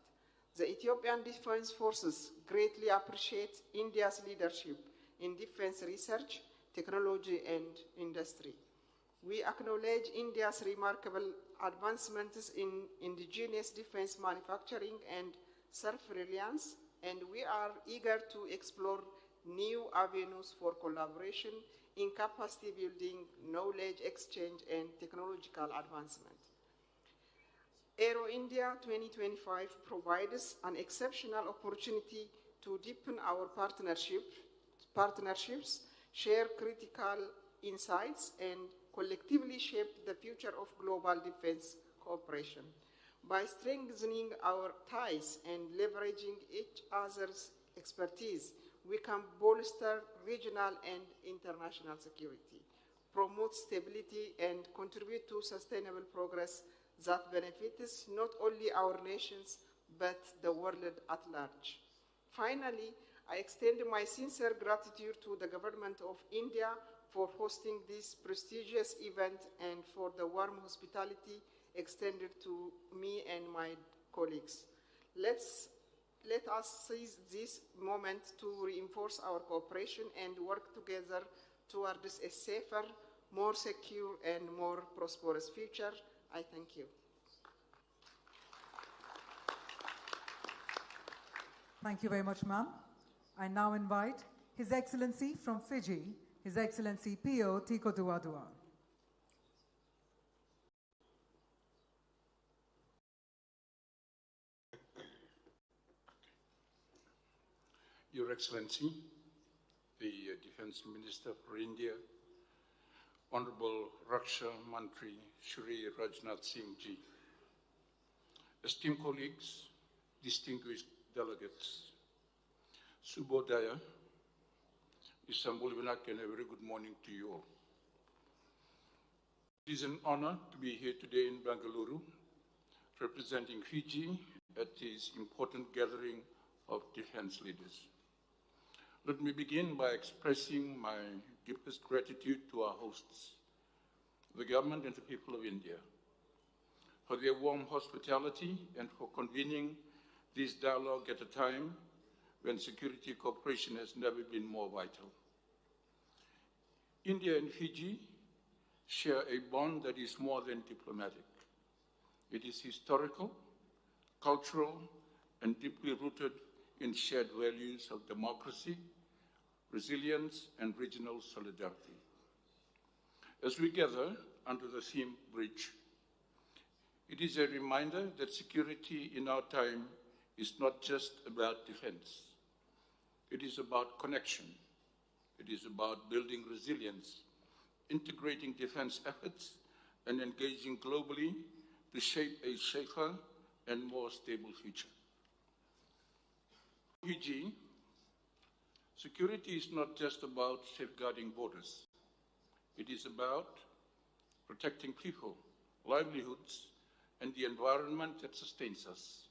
The Ethiopian Defense Forces greatly appreciate India's leadership in defense research, technology, and industry. We acknowledge India's remarkable advancements in indigenous defense manufacturing and self-reliance, and we are eager to explore new avenues for collaboration in capacity building, knowledge exchange, and technological advancement. Aero India 2025 provides an exceptional opportunity to deepen our partnerships, share critical insights, and collectively shape the future of global defense cooperation. By strengthening our ties and leveraging each other's expertise, we can bolster regional and international security, promote stability, and contribute to sustainable progress that benefits not only our nations, but the world at large. Finally, I extend my sincere gratitude to the Government of India for hosting this prestigious event and for the warm hospitality extended to me and my colleagues. Let us seize this moment to reinforce our cooperation and work together towards a safer, more secure, and more prosperous future. I thank you. Thank you very much, ma'am. I now invite His Excellency from Fiji, His Excellency P.O. Tiko Duadua. Your Excellency, the Defence Minister for India, Honorable Raksha Mantri Shri Rajnath Singh Ji, esteemed colleagues, distinguished delegates, Subodaya, Istanbul Vinak, and a very good morning to you all. It is an honor to be here today in Bengaluru, representing Fiji at this important gathering of defense leaders. Let me begin by expressing my deepest gratitude to our hosts, the government and the people of India, for their warm hospitality and for convening this dialogue at a time when security cooperation has never been more vital. India and Fiji share a bond that is more than diplomatic. It is historical, cultural, and deeply rooted in shared values of democracy, resilience, and regional solidarity. As we gather under the theme Bridge, it is a reminder that security in our time is not just about defense. It is about connection. It is about building resilience, integrating defense efforts, and engaging globally to shape a safer and more stable future. Fiji, security is not just about safeguarding borders. It is about protecting people, livelihoods, and the environment that sustains us.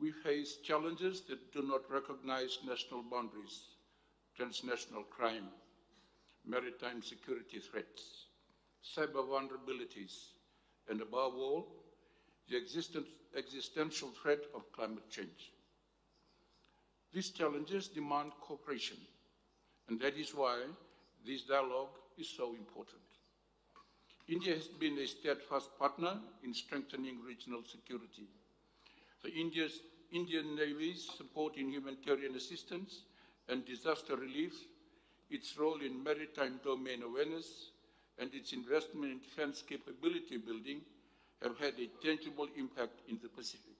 We face challenges that do not recognize national boundaries, transnational crime, maritime security threats, cyber vulnerabilities, and above all, the existential threat of climate change. These challenges demand cooperation, and that is why this dialogue is so important. India has been a steadfast partner in strengthening regional security. The Indian Navy's support in humanitarian assistance and disaster relief, its role in maritime domain awareness, and its investment in defense capability building have had a tangible impact in the Pacific.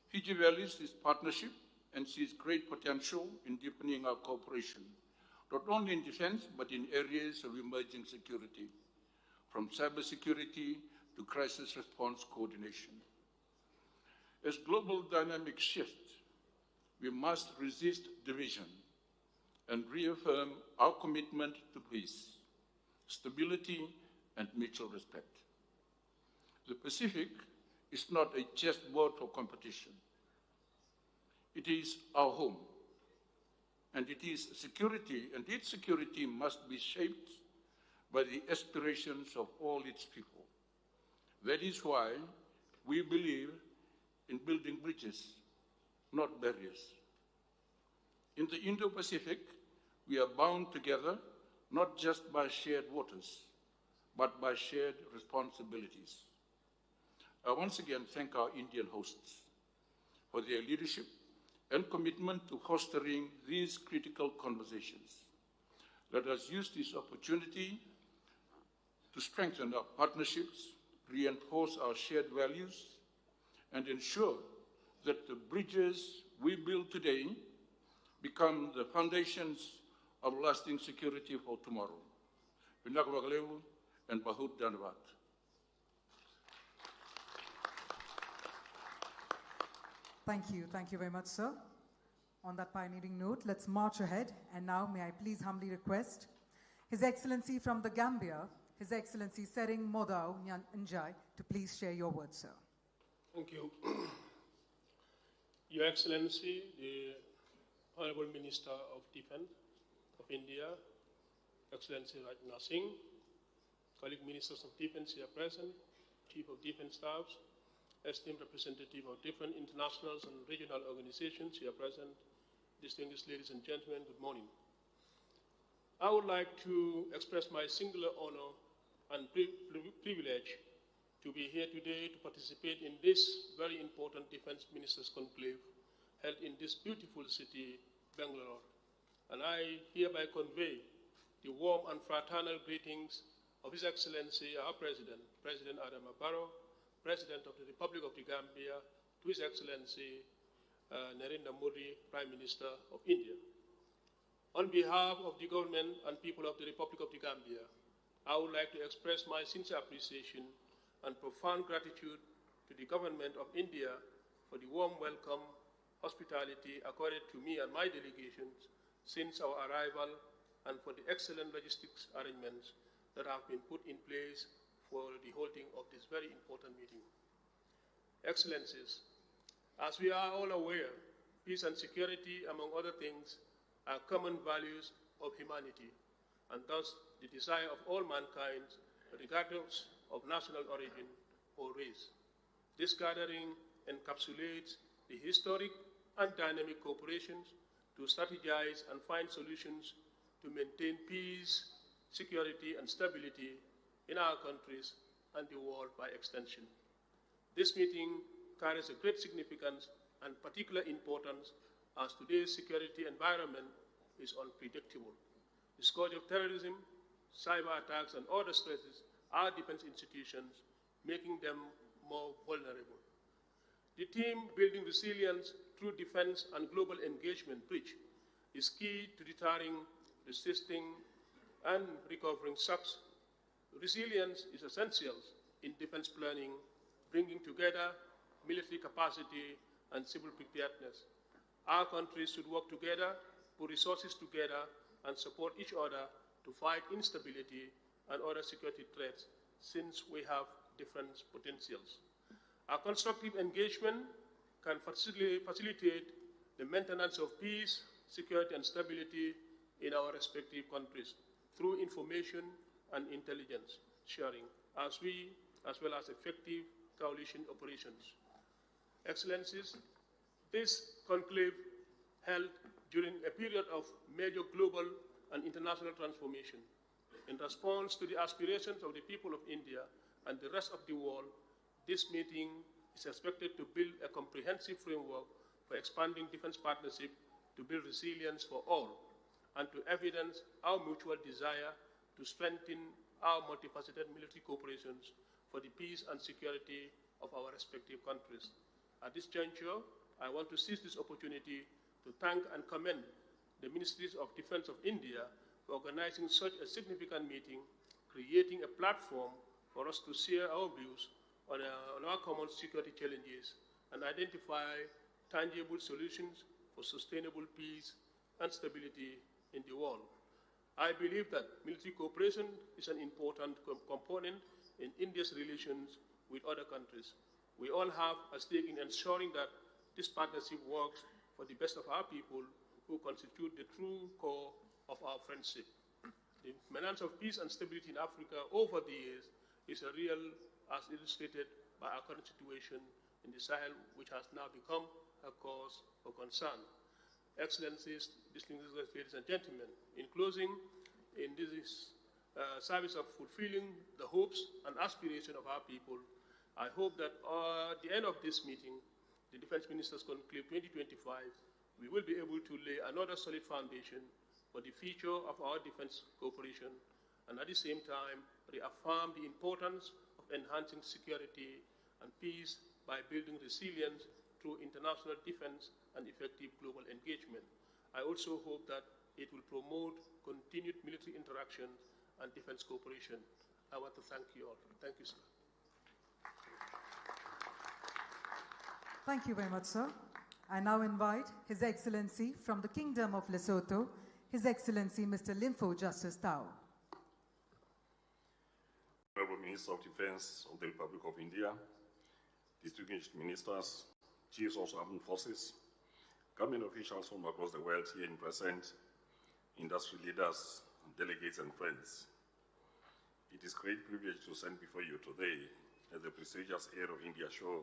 Fiji values this partnership and sees great potential in deepening our cooperation, not only in defense, but in areas of emerging security, from cybersecurity to crisis response coordination. As global dynamics shift, we must resist division and reaffirm our commitment to peace, stability, and mutual respect. The Pacific is not a chessboard for competition. It is our home, and its security must be shaped by the aspirations of all its people. That is why we believe in building bridges, not barriers. In the Indo-Pacific, we are bound together not just by shared waters, but by shared responsibilities. I once again thank our Indian hosts for their leadership and commitment to fostering these critical conversations. Let us use this opportunity to strengthen our partnerships, reinforce our shared values, and ensure that the bridges we build today become the foundations of lasting security for tomorrow. Vinagwagalevu and Bahut Dhanavad. Thank you very much, sir. On that pioneering note, let's march ahead. And now, may I please humbly request His Excellency from the Gambia, His Excellency Sering Modao Nyan Njai, to please share your words, sir. Thank you. Your Excellency, the Honorable Minister of Defence of India, Excellency Rajnath Singh, colleague Ministers of Defence here present, Chief of Defence Staffs, esteemed representative of different international and regional organizations here present, distinguished ladies and gentlemen, good morning. I would like to express my singular honor and privilege to be here today to participate in this very important Defence Ministers Conclave held in this beautiful city, Bengaluru. And I hereby convey the warm and fraternal greetings of His Excellency, our President, President Adama Barrow, President of the Republic of the Gambia, to His Excellency Narendra Modi, Prime Minister of India. On behalf of the government and people of the Republic of the Gambia, I would like to express my sincere appreciation and profound gratitude to the government of India for the warm welcome, hospitality accorded to me and my delegations since our arrival, and for the excellent logistics arrangements that have been put in place for the holding of this very important meeting. Excellencies, as we are all aware, peace and security, among other things, are common values of humanity, and thus the desire of all mankind, regardless of national origin or race. This gathering encapsulates the historic and dynamic cooperations to strategize and find solutions to maintain peace, security, and stability in our countries and the world by extension. This meeting carries a great significance and particular importance as today's security environment is unpredictable. The scourge of terrorism, cyber attacks, and other stresses our defense institutions, making them more vulnerable. The team building resilience through defense and global engagement bridge is key to deterring, resisting, and recovering shocks. Resilience is essential in defense planning, bringing together military capacity and civil preparedness. Our countries should work together, put resources together, and support each other to to fight instability and other security threats, since we have different potentials. Our constructive engagement can facilitate the maintenance of peace, security, and stability in our respective countries through information and intelligence sharing, as well as effective coalition operations. Excellencies, this conclave held during a period of major global and international transformation. In response to the aspirations of the people of India and the rest of the world, this meeting is expected to build a comprehensive framework for expanding defense partnership to build resilience for all and to evidence our mutual desire to strengthen our multifaceted military cooperations for the peace and security of our respective countries. At this juncture, I want to seize this opportunity to thank and commend the Ministries of Defense of India for organizing such a significant meeting, creating a platform for us to share our views on our common security challenges and identify tangible solutions for sustainable peace and stability in the world. I believe that military cooperation is an important component in India's relations with other countries. We all have a stake in ensuring that this partnership works for the best of our people, who constitute the true core of our friendship. The maintenance of peace and stability in Africa over the years is a real, as illustrated by our current situation in the Sahel, which has now become a cause for concern. Excellencies, distinguished ladies and gentlemen, in closing, in this service of fulfilling the hopes and aspirations of our people, I hope that at the end of this meeting, the Defense Ministers Conclave 2025, we will be able to lay another solid foundation for the future of our defense cooperation, and at the same time, reaffirm the importance of enhancing security and peace by building resilience through international defense and effective global engagement. I also hope that it will promote continued military interaction and defense cooperation. I want to thank you all. Thank you, sir. Thank you very much, sir. I now invite His Excellency from the Kingdom of Lesotho, His Excellency Mr. Limfo Justice Tao. Honorable Minister of Defense of the Republic of India, distinguished ministers, chiefs of armed forces, government officials from across the world here in present, industry leaders, delegates and friends. It is a great privilege to stand before you today at the prestigious Aero India show,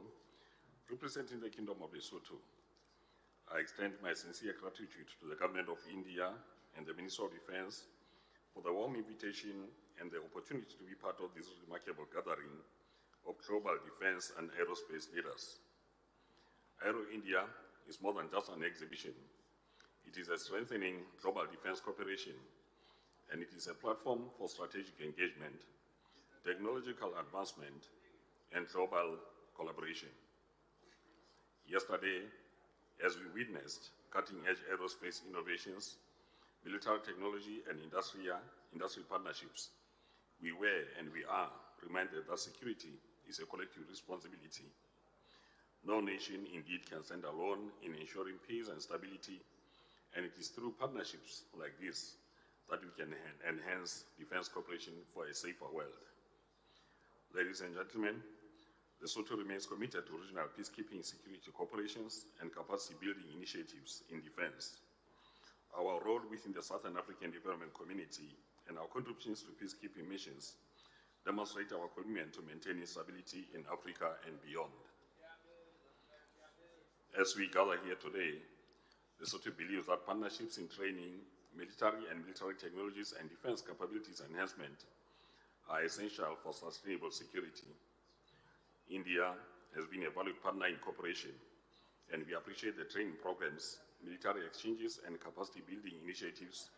representing the Kingdom of Lesotho. I extend my sincere gratitude to the Government of India and the Minister of Defense for the warm invitation and the opportunity to be part of this remarkable gathering of global defense and aerospace leaders. Aero India is more than just an exhibition. It is a strengthening global defense cooperation, and it is a platform for strategic engagement, technological advancement, and global collaboration. Yesterday, as we witnessed cutting-edge aerospace innovations, military technology, and industry partnerships, we were and we are reminded that security is a collective responsibility. No nation indeed can stand alone in ensuring peace and stability, and it is through partnerships like this that we can enhance defense cooperation for a safer world. Ladies and gentlemen, Lesotho remains committed to regional peacekeeping, security cooperations, and capacity building initiatives in defense. Our role within the Southern African Development Community and our contributions to peacekeeping missions demonstrate our commitment to maintaining stability in Africa and beyond. As we gather here today, Lesotho believes that partnerships in training, military and military technologies, and defense capabilities enhancement are essential for sustainable security. India has been a valued partner in cooperation, and we appreciate the training programs, military exchanges, and capacity building initiatives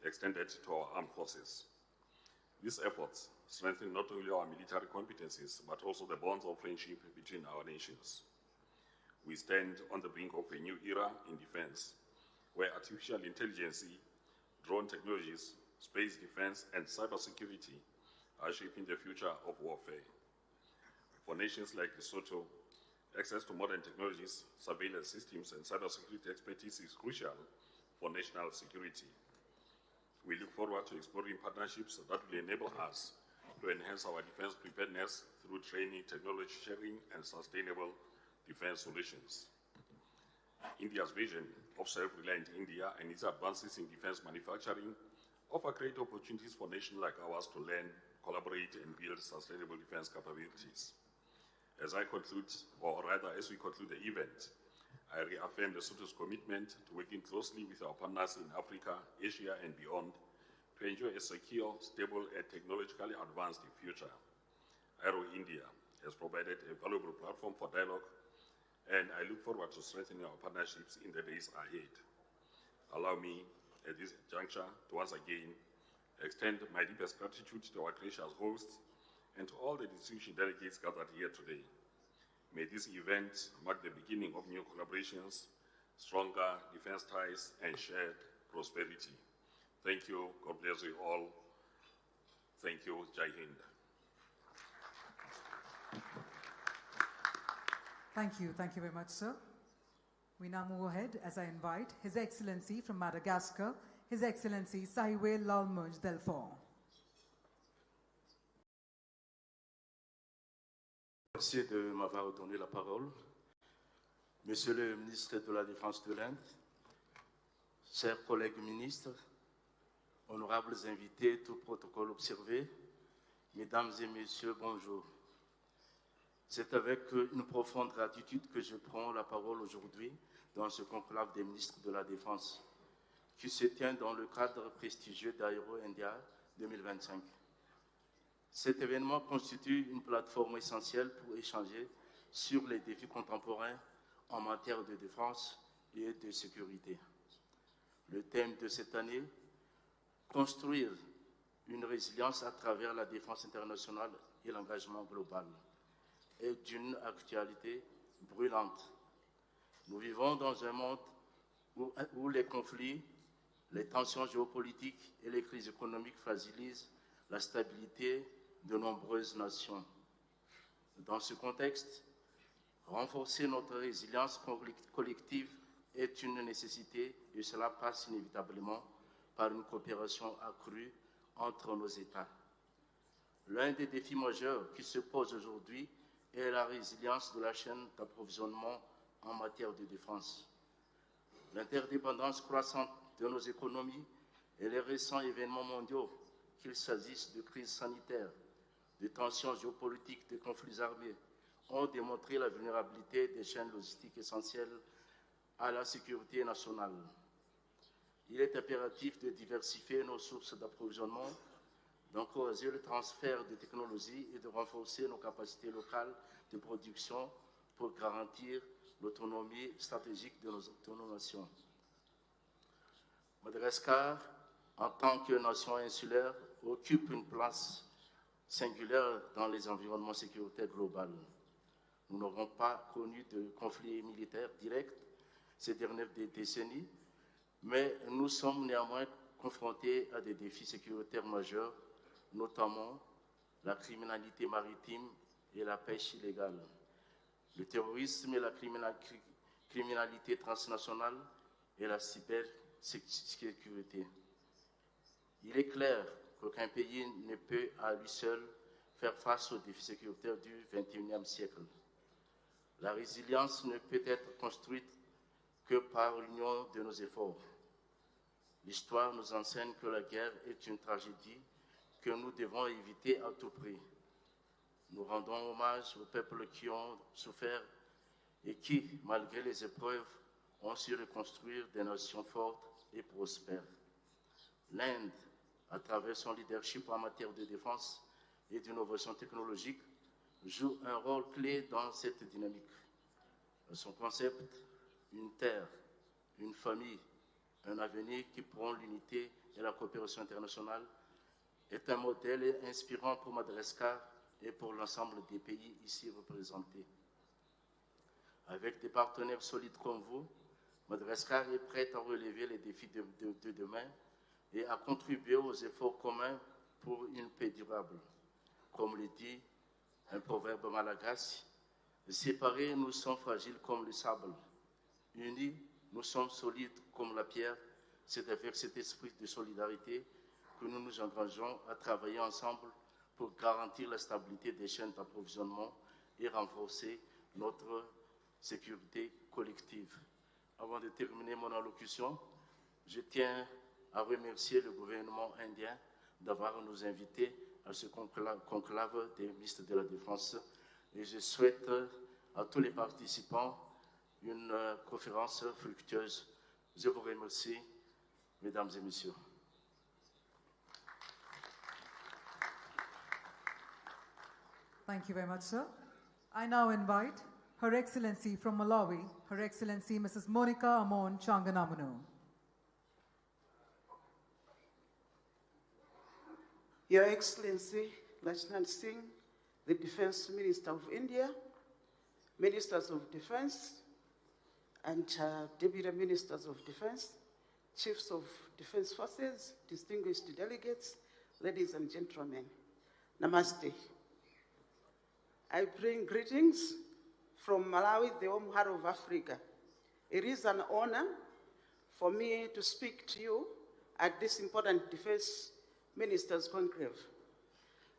extended to our armed forces. These efforts strengthen not only our military competencies, but also the bonds of friendship between our nations. We stand on the brink of a new era in defense, where artificial intelligence, drone technologies, space defense, and cybersecurity are shaping the future of warfare. For nations like Lesotho, access to modern technologies, surveillance systems, and cybersecurity expertise is crucial for national security. We look forward to exploring partnerships that will enable us to enhance our defense preparedness through training, technology sharing, and sustainable defense solutions. India's vision of self-reliant India and its advances in defense manufacturing offer great opportunities for nations like ours to learn, collaborate, and build sustainable defense capabilities. As we conclude the event, I reaffirm Lesotho's commitment to working closely with our partners in Africa, Asia, and beyond to ensure a secure, stable, and technologically advanced future. Aero India has provided a valuable platform for dialogue, and I look forward to strengthening our partnerships in the days ahead. Allow me, at this juncture, to once again extend my deepest gratitude to our gracious hosts and to all the distinguished delegates gathered here today. May this event mark the beginning of new collaborations, stronger defense ties, and shared prosperity. Thank you. God bless you all. Thank you. Jai Hind. Thank you. Thank you very much, sir. We now move ahead as I invite His Excellency from Madagascar, His Excellency Sahiwe Lalmuj Delfort. Merci de m'avoir donné la parole. Monsieur le ministre de la Défense de l'Inde, chers collègues ministres, honorables invités, tout protocole observé, mesdames et messieurs, bonjour. C'est avec une profonde gratitude que je prends la parole aujourd'hui dans ce conclave des ministres de la Défense qui se tient dans le cadre prestigieux d'Aero India 2025. Cet événement constitue une plateforme essentielle pour échanger sur les défis contemporains en matière de défense et de sécurité. Le thème de cette année, construire une résilience à travers la défense internationale et l'engagement global, est d'une actualité brûlante. Nous vivons dans un monde où les conflits, les tensions géopolitiques et les crises économiques fragilisent la stabilité de nombreuses nations. Dans ce contexte, renforcer notre résilience collective est une nécessité et cela passe inévitablement par une coopération accrue entre nos États. L'un des défis majeurs qui se pose aujourd'hui est la résilience de la chaîne d'approvisionnement en matière de défense. L'interdépendance croissante de nos économies et les récents événements mondiaux, qu'il s'agisse de crises sanitaires, de tensions géopolitiques, de conflits armés, ont démontré la vulnérabilité des chaînes logistiques essentielles à la sécurité nationale. Il est impératif de diversifier nos sources d'approvisionnement, d'encourager le transfert de technologies et de renforcer nos capacités locales de production pour garantir l'autonomie stratégique de nos nations. Madagascar, en tant que nation insulaire, occupe une place singulière dans les environnements sécuritaires globaux. Nous n'avons pas connu de conflits militaires directs ces dernières décennies, mais nous sommes néanmoins confrontés à des défis sécuritaires majeurs, notamment la criminalité maritime et la pêche illégale, le terrorisme et la criminalité transnationale et la cybersécurité. Il est clair qu'aucun pays ne peut à lui seul faire face aux défis sécuritaires du XXIe siècle. La résilience ne peut être construite que par l'union de nos efforts. L'histoire nous enseigne que la guerre est une tragédie que nous devons éviter à tout prix. Nous rendons hommage aux peuples qui ont souffert et qui, malgré les épreuves, ont su reconstruire des nations fortes et prospères. L'Inde, à travers son leadership en matière de défense et d'innovation technologique, joue un rôle clé dans cette dynamique. Son concept, une terre, une famille, un avenir qui prône l'unité et la coopération internationale, est un modèle inspirant pour Madagascar et pour l'ensemble des pays ici représentés. Avec des partenaires solides comme vous, Madagascar est prête à relever les défis de demain et à contribuer aux efforts communs pour une paix durable. Comme le dit un proverbe malagasy, séparés, nous sommes fragiles comme le sable. Unis, nous sommes solides comme la pierre. C'est avec cet esprit de solidarité que nous nous engageons à travailler ensemble pour garantir la stabilité des chaînes d'approvisionnement et renforcer notre sécurité collective. Avant de terminer mon allocution, je tiens à remercier le gouvernement indien d'avoir nous invités à ce conclave des ministres de la Défense et je souhaite à tous les participants une conférence fructueuse. Je vous remercie, mesdames et messieurs. Thank you very much, sir. I now invite Her Excellency from Malawi, Her Excellency Mrs. Monica Amon Changanamunu. Your Excellency Rajnath Singh, the Defence Minister of India, Ministers of Defence, and Deputy Ministers of Defence, Chiefs of Defence Forces, distinguished delegates, ladies and gentlemen, Namaste. I bring greetings from Malawi, the home heart of Africa. It is an honor for me to speak to you at this important Defence Ministers' Conclave.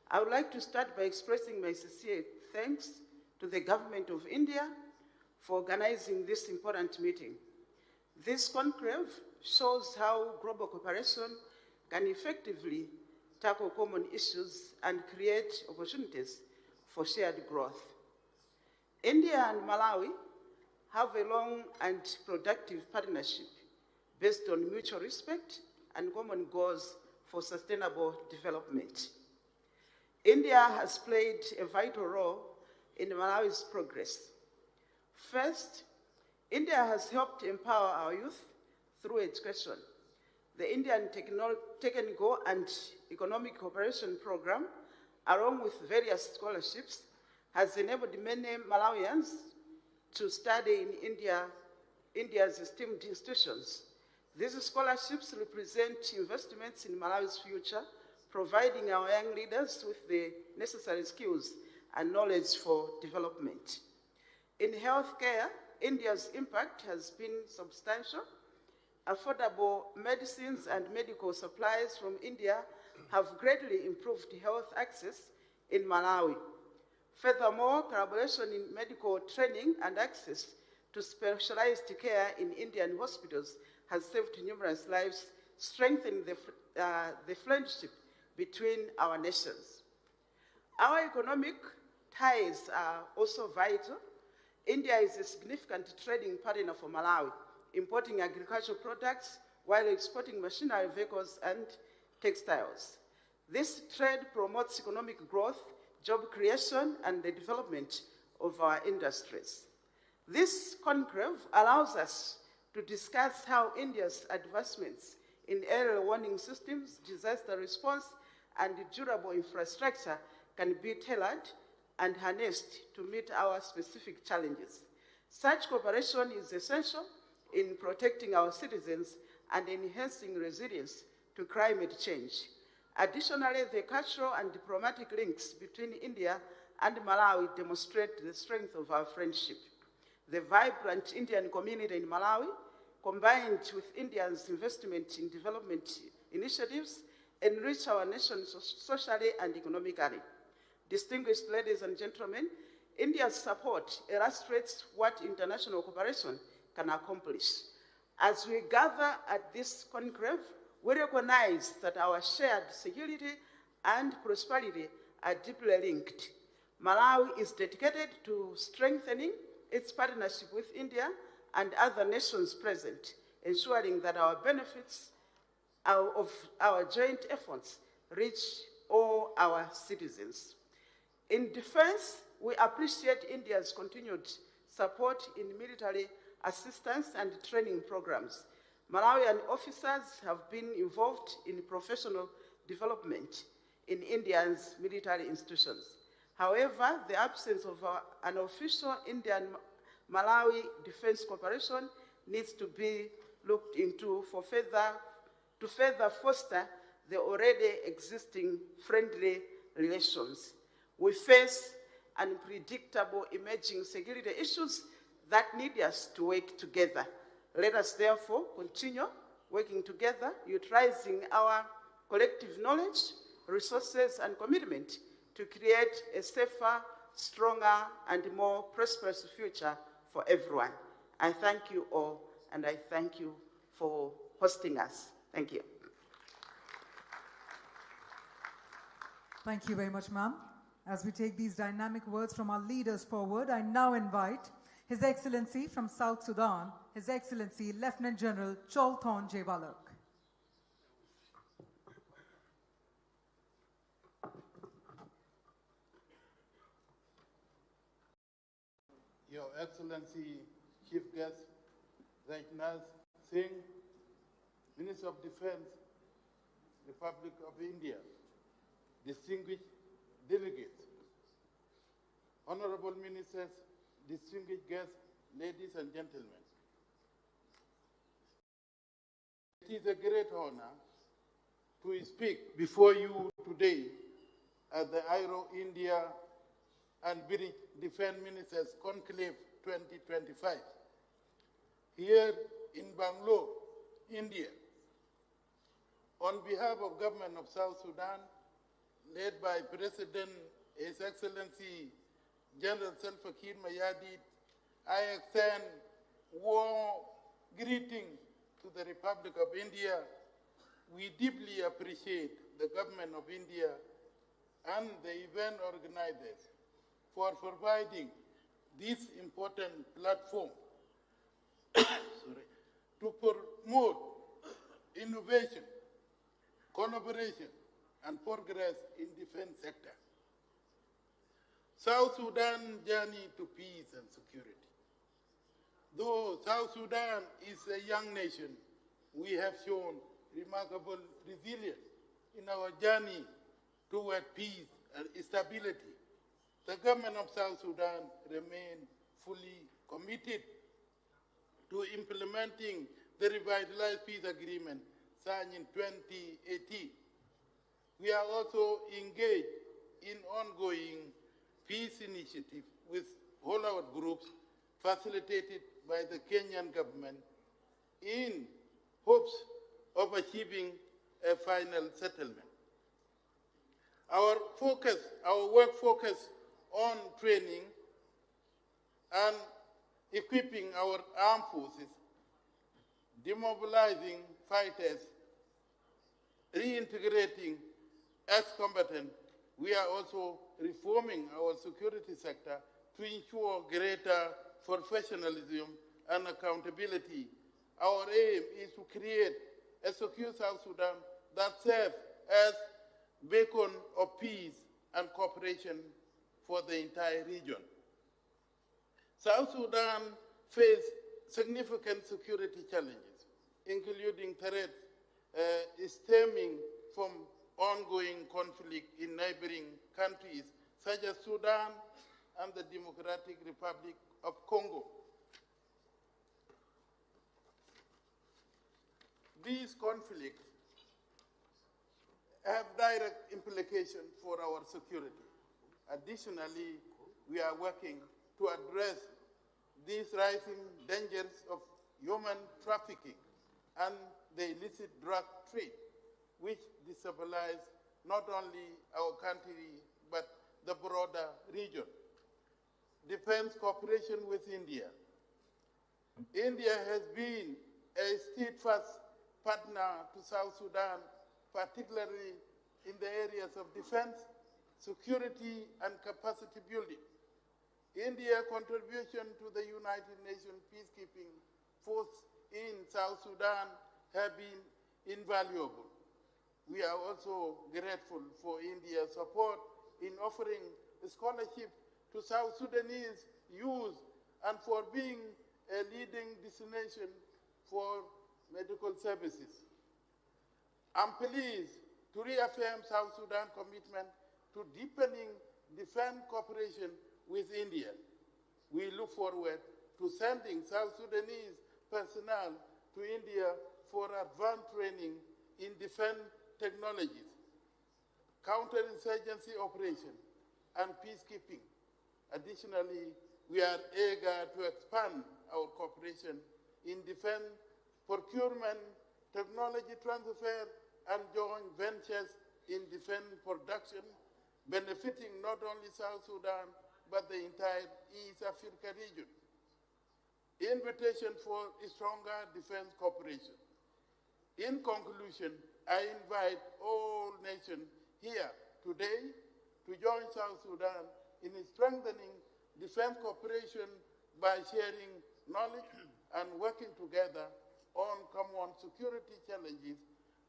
I would like to start by expressing my sincere thanks to the Government of India for organizing this important meeting. This conclave shows how global cooperation can effectively tackle common issues and create opportunities for shared growth. India and Malawi have a long and productive partnership based on mutual respect and common goals for sustainable development. India has played a vital role in Malawi's progress. First, India has helped empower our youth through education. The Indian Technical and Economic Cooperation Program, along with various scholarships, has enabled many Malawians to study in India's esteemed institutions. These scholarships represent investments in Malawi's future, providing our young leaders with the necessary skills and knowledge for development. In healthcare, India's impact has been substantial. Affordable medicines and medical supplies from India have greatly improved health access in Malawi. Furthermore, collaboration in medical training and access to specialized care in Indian hospitals has saved numerous lives, strengthening the friendship between our nations. Our economic ties are also vital. India is a significant trading partner for Malawi, importing agricultural products while exporting machinery, vehicles, and textiles. This trade promotes economic growth, job creation, and the development of our industries. This conclave allows us to discuss how India's advancements in early warning systems, disaster response, and durable infrastructure can be tailored and harnessed to meet our specific challenges. Such cooperation is essential in protecting our citizens and enhancing resilience to climate change. Additionally, the cultural and diplomatic links between India and Malawi demonstrate the strength of our friendship. The vibrant Indian community in Malawi, combined with India's investment in development initiatives, enrich our nation socially and economically. Distinguished ladies and gentlemen, India's support illustrates what international cooperation can accomplish. As we gather at this conclave, we recognize that our shared security and prosperity are deeply linked. Malawi is dedicated to strengthening its partnership with India and other nations present, ensuring that our benefits of our joint efforts reach all our citizens. In defense, we appreciate India's continued support in military assistance and training programs. Malawian officers have been involved in professional development in India's military institutions. However, the absence of an official Indian-Malawi defense cooperation needs to be looked into to further foster the already existing friendly relations. We face unpredictable emerging security issues that need us to work together. Let us therefore continue working together, utilizing our collective knowledge, resources, and commitment to create a safer, stronger, and more prosperous future for everyone. I thank you all, and I thank you for hosting us. Thank you. Thank you very much, ma'am. As we take these dynamic words from our leaders forward, I now invite His Excellency from South Sudan, His Excellency Lieutenant General Cholthon J. Balak. Your Excellency Chief Guest Rajnath Singh, Minister of Defense, Republic of India, distinguished delegates, honorable ministers, distinguished guests, ladies and gentlemen. It is a great honor to speak before you today at the Aero India and British Defence Ministers Conclave 2025 here in Bengaluru, India. On behalf of Government of South Sudan, led by President His Excellency General Salva Kiir Mayardit, I extend warm greetings to the Republic of India. We deeply appreciate the Government of India and the event organizers for providing this important platform to promote innovation, collaboration, and progress in defense sector. South Sudan journey to peace and security. Though South Sudan is a young nation, we have shown remarkable resilience in our journey toward peace and stability. The government of South Sudan remains fully committed to implementing the revitalized peace agreement signed in 2018. We are also engaged in ongoing peace initiatives with all-out groups facilitated by the Kenyan government in hopes of achieving a final settlement. Our work focus on training and equipping our armed forces, demobilizing fighters, reintegrating ex-combatants. We are also reforming our security sector to ensure greater professionalism and accountability. Our aim is to create a secure South Sudan that serves as a beacon of peace and cooperation for the entire region. South Sudan faces significant security challenges, including threats stemming from ongoing conflict in neighboring countries such as Sudan and the Democratic Republic of Congo. These conflicts have direct implications for our security. Additionally, we are working to address these rising dangers of human trafficking and the illicit drug trade, which destabilize not only our country, but the broader region. Defense cooperation with India. India has been a steadfast partner to South Sudan, particularly in the areas of defense, security, and capacity building. India's contribution to the United Nations peacekeeping force in South Sudan have been invaluable. We are also grateful for India's support in offering scholarship to South Sudanese youth and for being a leading destination for medical services. I'm pleased to reaffirm South Sudan's commitment to deepening defense cooperation with India. We look forward to sending South Sudanese personnel to India for advanced training in defense technologies, counterinsurgency operations, and peacekeeping. Additionally, we are eager to expand our cooperation in defense procurement, technology transfer, and joint ventures in defense production, benefiting not only South Sudan, but the entire East Africa region. Invitation for stronger defense cooperation. In conclusion, I invite all nations here today to join South Sudan in strengthening defense cooperation by sharing knowledge and working together on common security challenges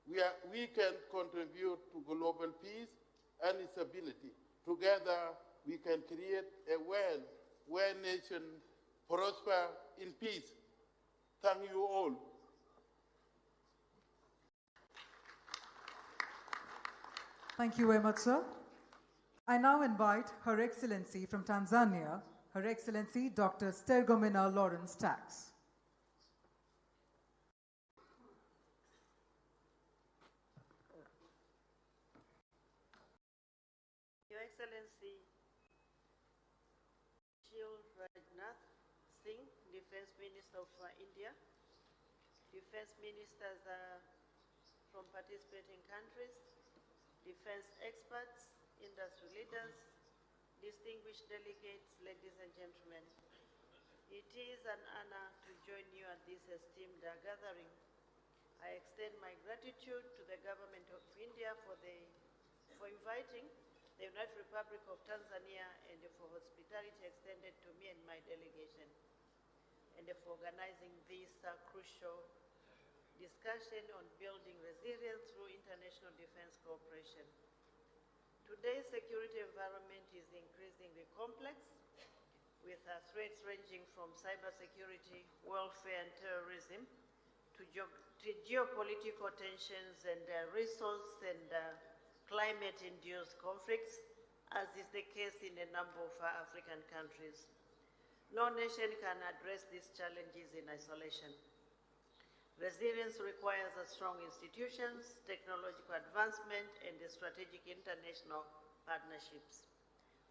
where we can contribute to global peace and stability. Together, we can create a world where nations prosper in peace. Thank you all. Thank you very much, sir. I now invite Her Excellency from Tanzania, Her Excellency Dr. Stergomena Lawrence Tax. Your Excellency Rajnath Singh, Defence Minister of India, Defence Ministers from participating countries, defense experts, industry leaders, distinguished delegates, ladies and gentlemen. It is an honor to join you at this esteemed gathering. I extend my gratitude to the Government of India for inviting the United Republic of Tanzania and for hospitality extended to me and my delegation, and for organizing this crucial discussion on building resilience through international defense cooperation. Today's security environment is increasingly complex, with threats ranging from cybersecurity, warfare and terrorism, to geopolitical tensions and resource and climate-induced conflicts, as is the case in a number of African countries. No nation can address these challenges in isolation. Resilience requires strong institutions, technological advancement, and strategic international partnerships.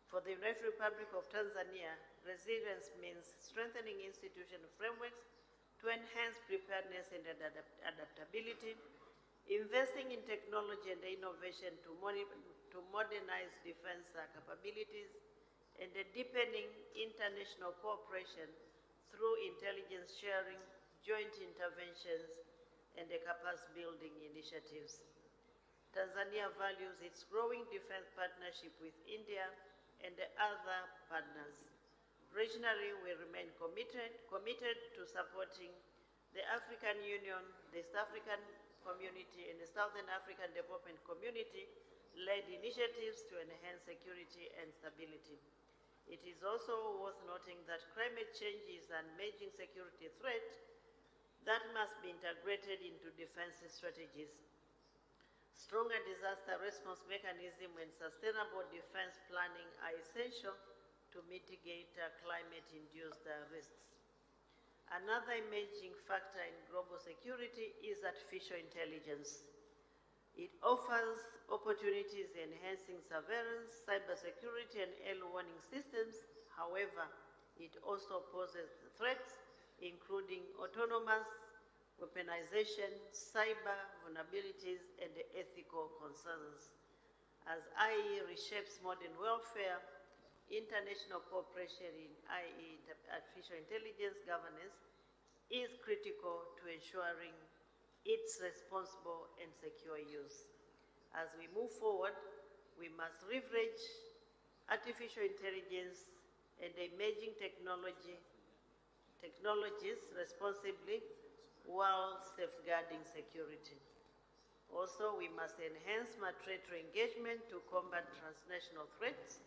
For the United Republic of Tanzania, resilience means strengthening institutional frameworks to enhance preparedness and adaptability, investing in technology and innovation to modernize defense capabilities, and deepening international cooperation through intelligence sharing, joint interventions, and capacity-building initiatives. Tanzania values its growing defense partnership with India and other partners. Regionally, we remain committed to supporting the African Union, the East African Community, and the Southern African Development Community-led initiatives to enhance security and stability. It is also worth noting that climate change is an emerging security threat that must be integrated into defense strategies. Stronger disaster response mechanisms and sustainable defense planning are essential to mitigate climate-induced risks. Another emerging factor in global security is artificial intelligence. It offers opportunities in enhancing surveillance, cybersecurity, and early warning systems. However, it also poses threats including autonomous weaponization, cyber vulnerabilities, and ethical concerns. As AI reshapes modern warfare, international cooperation in i.e. artificial intelligence governance is critical to ensuring its responsible and secure use. As we move forward, we must leverage artificial intelligence and emerging technologies responsibly while safeguarding security. Also, we must enhance multilateral engagement to combat transnational threats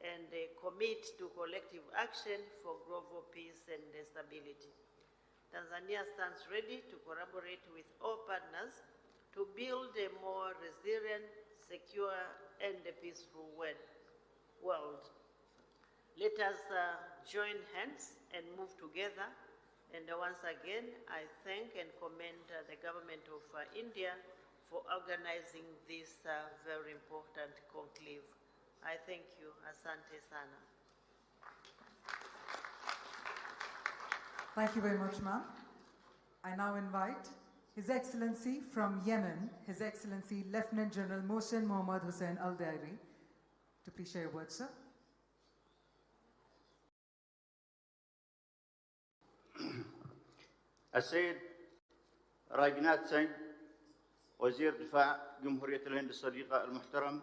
and commit to collective action for global peace and stability. Tanzania stands ready to collaborate with all partners to build a more resilient, secure, and peaceful world. Let us join hands and move together. And once again, I thank and commend the government of India for organizing this very important conclave. I thank you. Asante sana. Thank you very much, ma'am. I now invite His Excellency from Yemen, His Excellency Lieutenant General Mohsen Mohammad Hussein Al-Dairi, to please share your words, sir. السيد راجناث سينغ وزير دفاع جمهورية الهند الصديقة المحترم،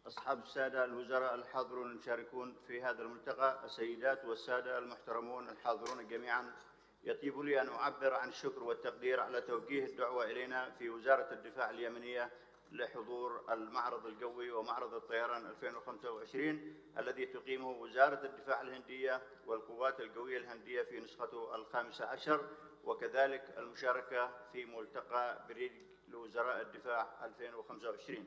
أصحاب السادة الوزراء الحاضرون المشاركون في هذا الملتقى، السيدات والسادة المحترمون الحاضرون جميعا، يطيب لي أن أعبر عن الشكر والتقدير على توجيه الدعوة إلينا في وزارة الدفاع اليمنية لحضور المعرض الجوي ومعرض الطيران 2025 الذي تقيمه وزارة الدفاع الهندية والقوات الجوية الهندية في نسخته 15، وكذلك المشاركة في ملتقى بريد لوزراء الدفاع 2025.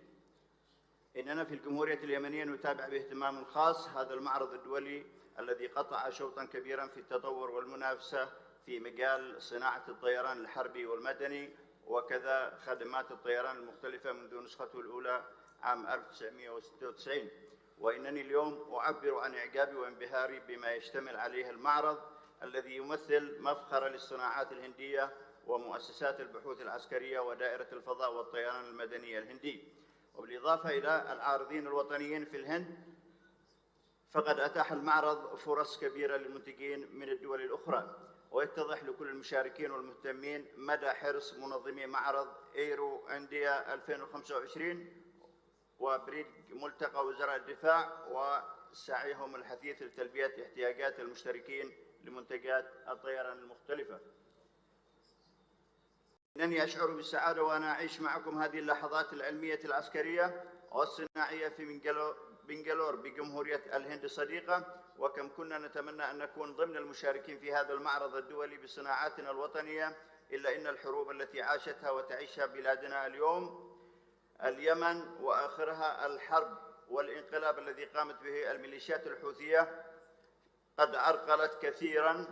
إننا في الجمهورية اليمنية نتابع باهتمام خاص هذا المعرض الدولي الذي قطع شوطا كبيرا في التطور والمنافسة في مجال صناعة الطيران الحربي والمدني وكذا خدمات الطيران المختلفة منذ نسخته الأولى عام 1996. وإنني اليوم أعبر عن إعجابي وانبهاري بما يشتمل عليه المعرض الذي يمثل مفخرة للصناعات الهندية ومؤسسات البحوث العسكرية ودائرة الفضاء والطيران المدني الهندي. وبالإضافة إلى العارضين الوطنيين في الهند، فقد أتاح المعرض فرص كبيرة للمنتجين من الدول الأخرى، ويتضح لكل المشاركين والمهتمين مدى حرص منظمي معرض ايرو انديا 2025 وبريد ملتقى وزراء الدفاع وسعيهم الحثيث لتلبية احتياجات المشتركين لمنتجات الطيران المختلفة. إنني أشعر بالسعادة وأنا أعيش معكم هذه اللحظات العلمية العسكرية والصناعية في بنغالور بجمهورية الهند الصديقة، وكم كنا نتمنى أن نكون ضمن المشاركين في هذا المعرض الدولي بصناعاتنا الوطنية، إلا أن الحروب التي عاشتها وتعيشها بلادنا اليوم، اليمن وآخرها الحرب والانقلاب الذي قامت به الميليشيات الحوثية، قد عرقلت كثيرا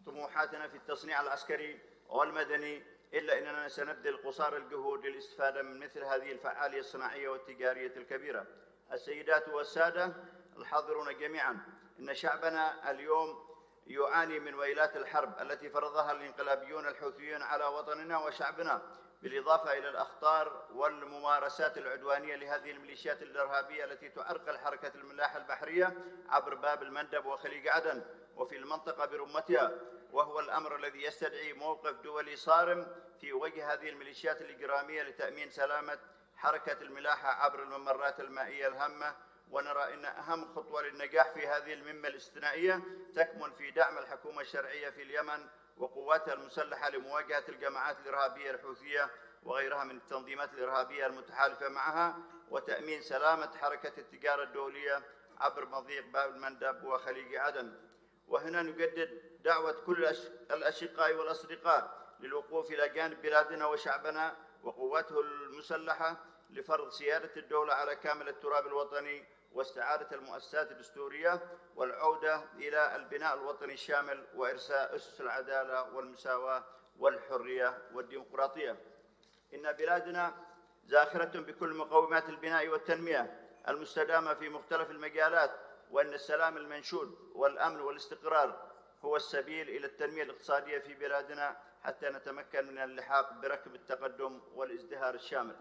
طموحاتنا في التصنيع العسكري والمدني، إلا أننا سنبذل قصارى الجهود للاستفادة من مثل هذه الفعالية الصناعية والتجارية الكبيرة. السيدات والسادة الحاضرون جميعا، إن شعبنا اليوم يعاني من ويلات الحرب التي فرضها الانقلابيون الحوثيون على وطننا وشعبنا، بالإضافة إلى الأخطار والممارسات العدوانية لهذه الميليشيات الإرهابية التي تعرقل حركة الملاحة البحرية عبر باب المندب وخليج عدن وفي المنطقة برمتها، وهو الأمر الذي يستدعي موقف دولي صارم في وجه هذه الميليشيات الإجرامية لتأمين سلامة حركة الملاحة عبر الممرات المائية الهامة. ونرى أن أهم خطوة للنجاح في هذه المهمة الاستثنائية تكمن في دعم الحكومة الشرعية في اليمن وقواتها المسلحة لمواجهة الجماعات الإرهابية الحوثية وغيرها من التنظيمات الإرهابية المتحالفة معها، وتأمين سلامة حركة التجارة الدولية عبر مضيق باب المندب وخليج عدن. وهنا نجدد دعوة كل الأشقاء والأصدقاء للوقوف إلى جانب بلادنا وشعبنا وقواته المسلحة لفرض سيادة الدولة على كامل التراب الوطني واستعادة المؤسسات الدستورية والعودة إلى البناء الوطني الشامل وإرساء أسس العدالة والمساواة والحرية والديمقراطية. إن بلادنا زاخرة بكل مقومات البناء والتنمية المستدامة في مختلف المجالات، وأن السلام المنشود والأمن والاستقرار هو السبيل إلى التنمية الاقتصادية في بلادنا حتى نتمكن من اللحاق بركب التقدم والازدهار الشامل.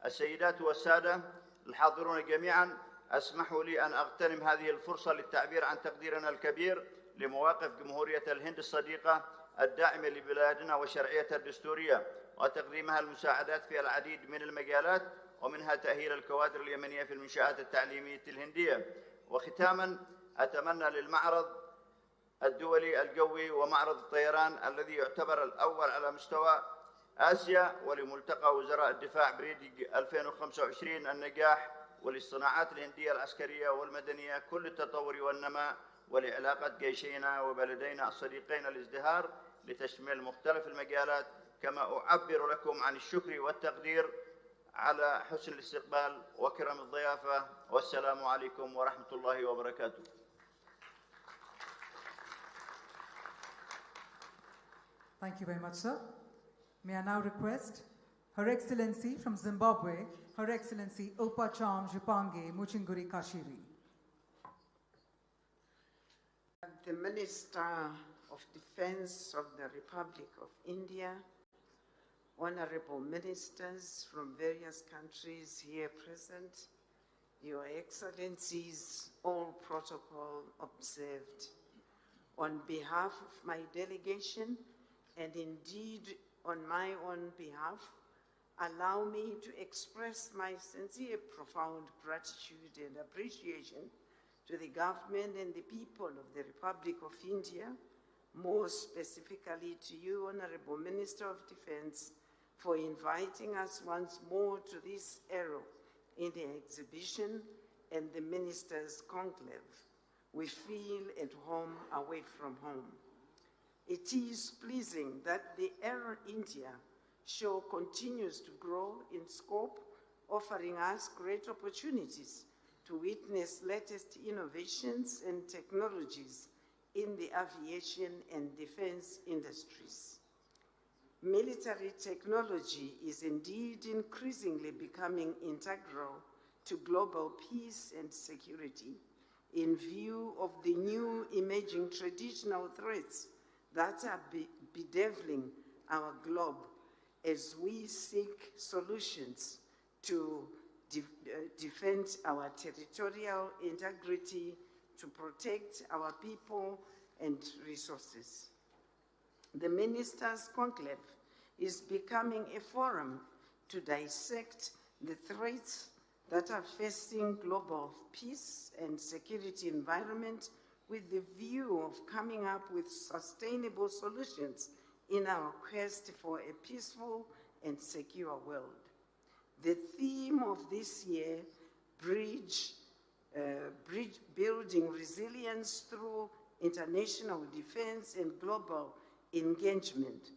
السيدات والسادة الحاضرون جميعا، اسمحوا لي أن أغتنم هذه الفرصة للتعبير عن تقديرنا الكبير لمواقف جمهورية الهند الصديقة الداعمة لبلادنا وشرعيتها الدستورية وتقديمها المساعدات في العديد من المجالات، ومنها تأهيل الكوادر اليمنية في المنشآت التعليمية الهندية. وختاما أتمنى للمعرض الدولي الجوي ومعرض الطيران الذي يعتبر الأول على مستوى آسيا ولملتقى وزراء الدفاع بريد 2025 النجاح، وللصناعات الهندية العسكرية والمدنية كل التطور والنماء، ولعلاقة جيشينا وبلدينا الصديقين الازدهار لتشمل مختلف المجالات. كما أعبر لكم عن الشكر والتقدير على حسن الاستقبال وكرم الضيافة، والسلام عليكم ورحمة الله وبركاته. Thank you very much, sir. May I now request Her Excellency from Zimbabwe, Her Excellency Opacham Jupange Muchinguri Kashiri. The Minister of Defense of the Republic of India, honorable ministers from various countries here present, Your Excellencies, all protocol observed. On behalf of my delegation, and indeed on my own behalf, allow me to express my sincere, profound gratitude and appreciation to the government and the people of the Republic of India, more specifically to you, Honorable Minister of Defense, for inviting us once more to this Aero India exhibition and the Ministers' Conclave. We feel at home away from home. It is pleasing that the Aero India show continues to grow in scope, offering us great opportunities to witness latest innovations and technologies in the aviation and defense industries. Military technology is indeed increasingly becoming integral to global peace and security in view of the new emerging traditional threats that are bedeviling our globe as we seek solutions to defend our territorial integrity, to protect our people and resources. The Ministers' Conclave is becoming a forum to dissect the threats that are facing global peace and security environment with the view of coming up with sustainable solutions in our quest for a peaceful and secure world. The theme of this year, bridge building resilience through international defense and global engagement,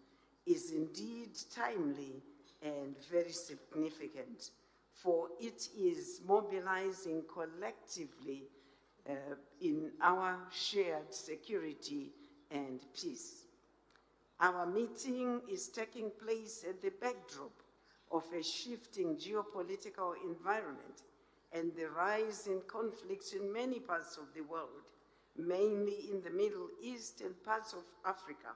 is indeed timely and very significant, for it is mobilizing collectively in our shared security and peace. Our meeting is taking place at the backdrop of a shifting geopolitical environment and the rise in conflicts in many parts of the world, mainly in the Middle East and parts of Africa.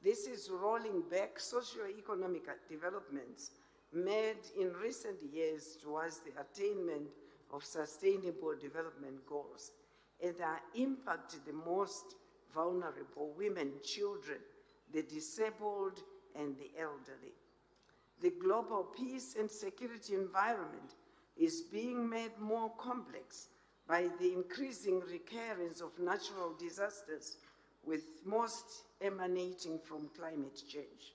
This is rolling back socio-economic developments made in recent years towards the attainment of sustainable development goals and are impacting the most vulnerable: women, children, the disabled, and the elderly. The global peace and security environment is being made more complex by the increasing recurrence of natural disasters, with most emanating from climate change.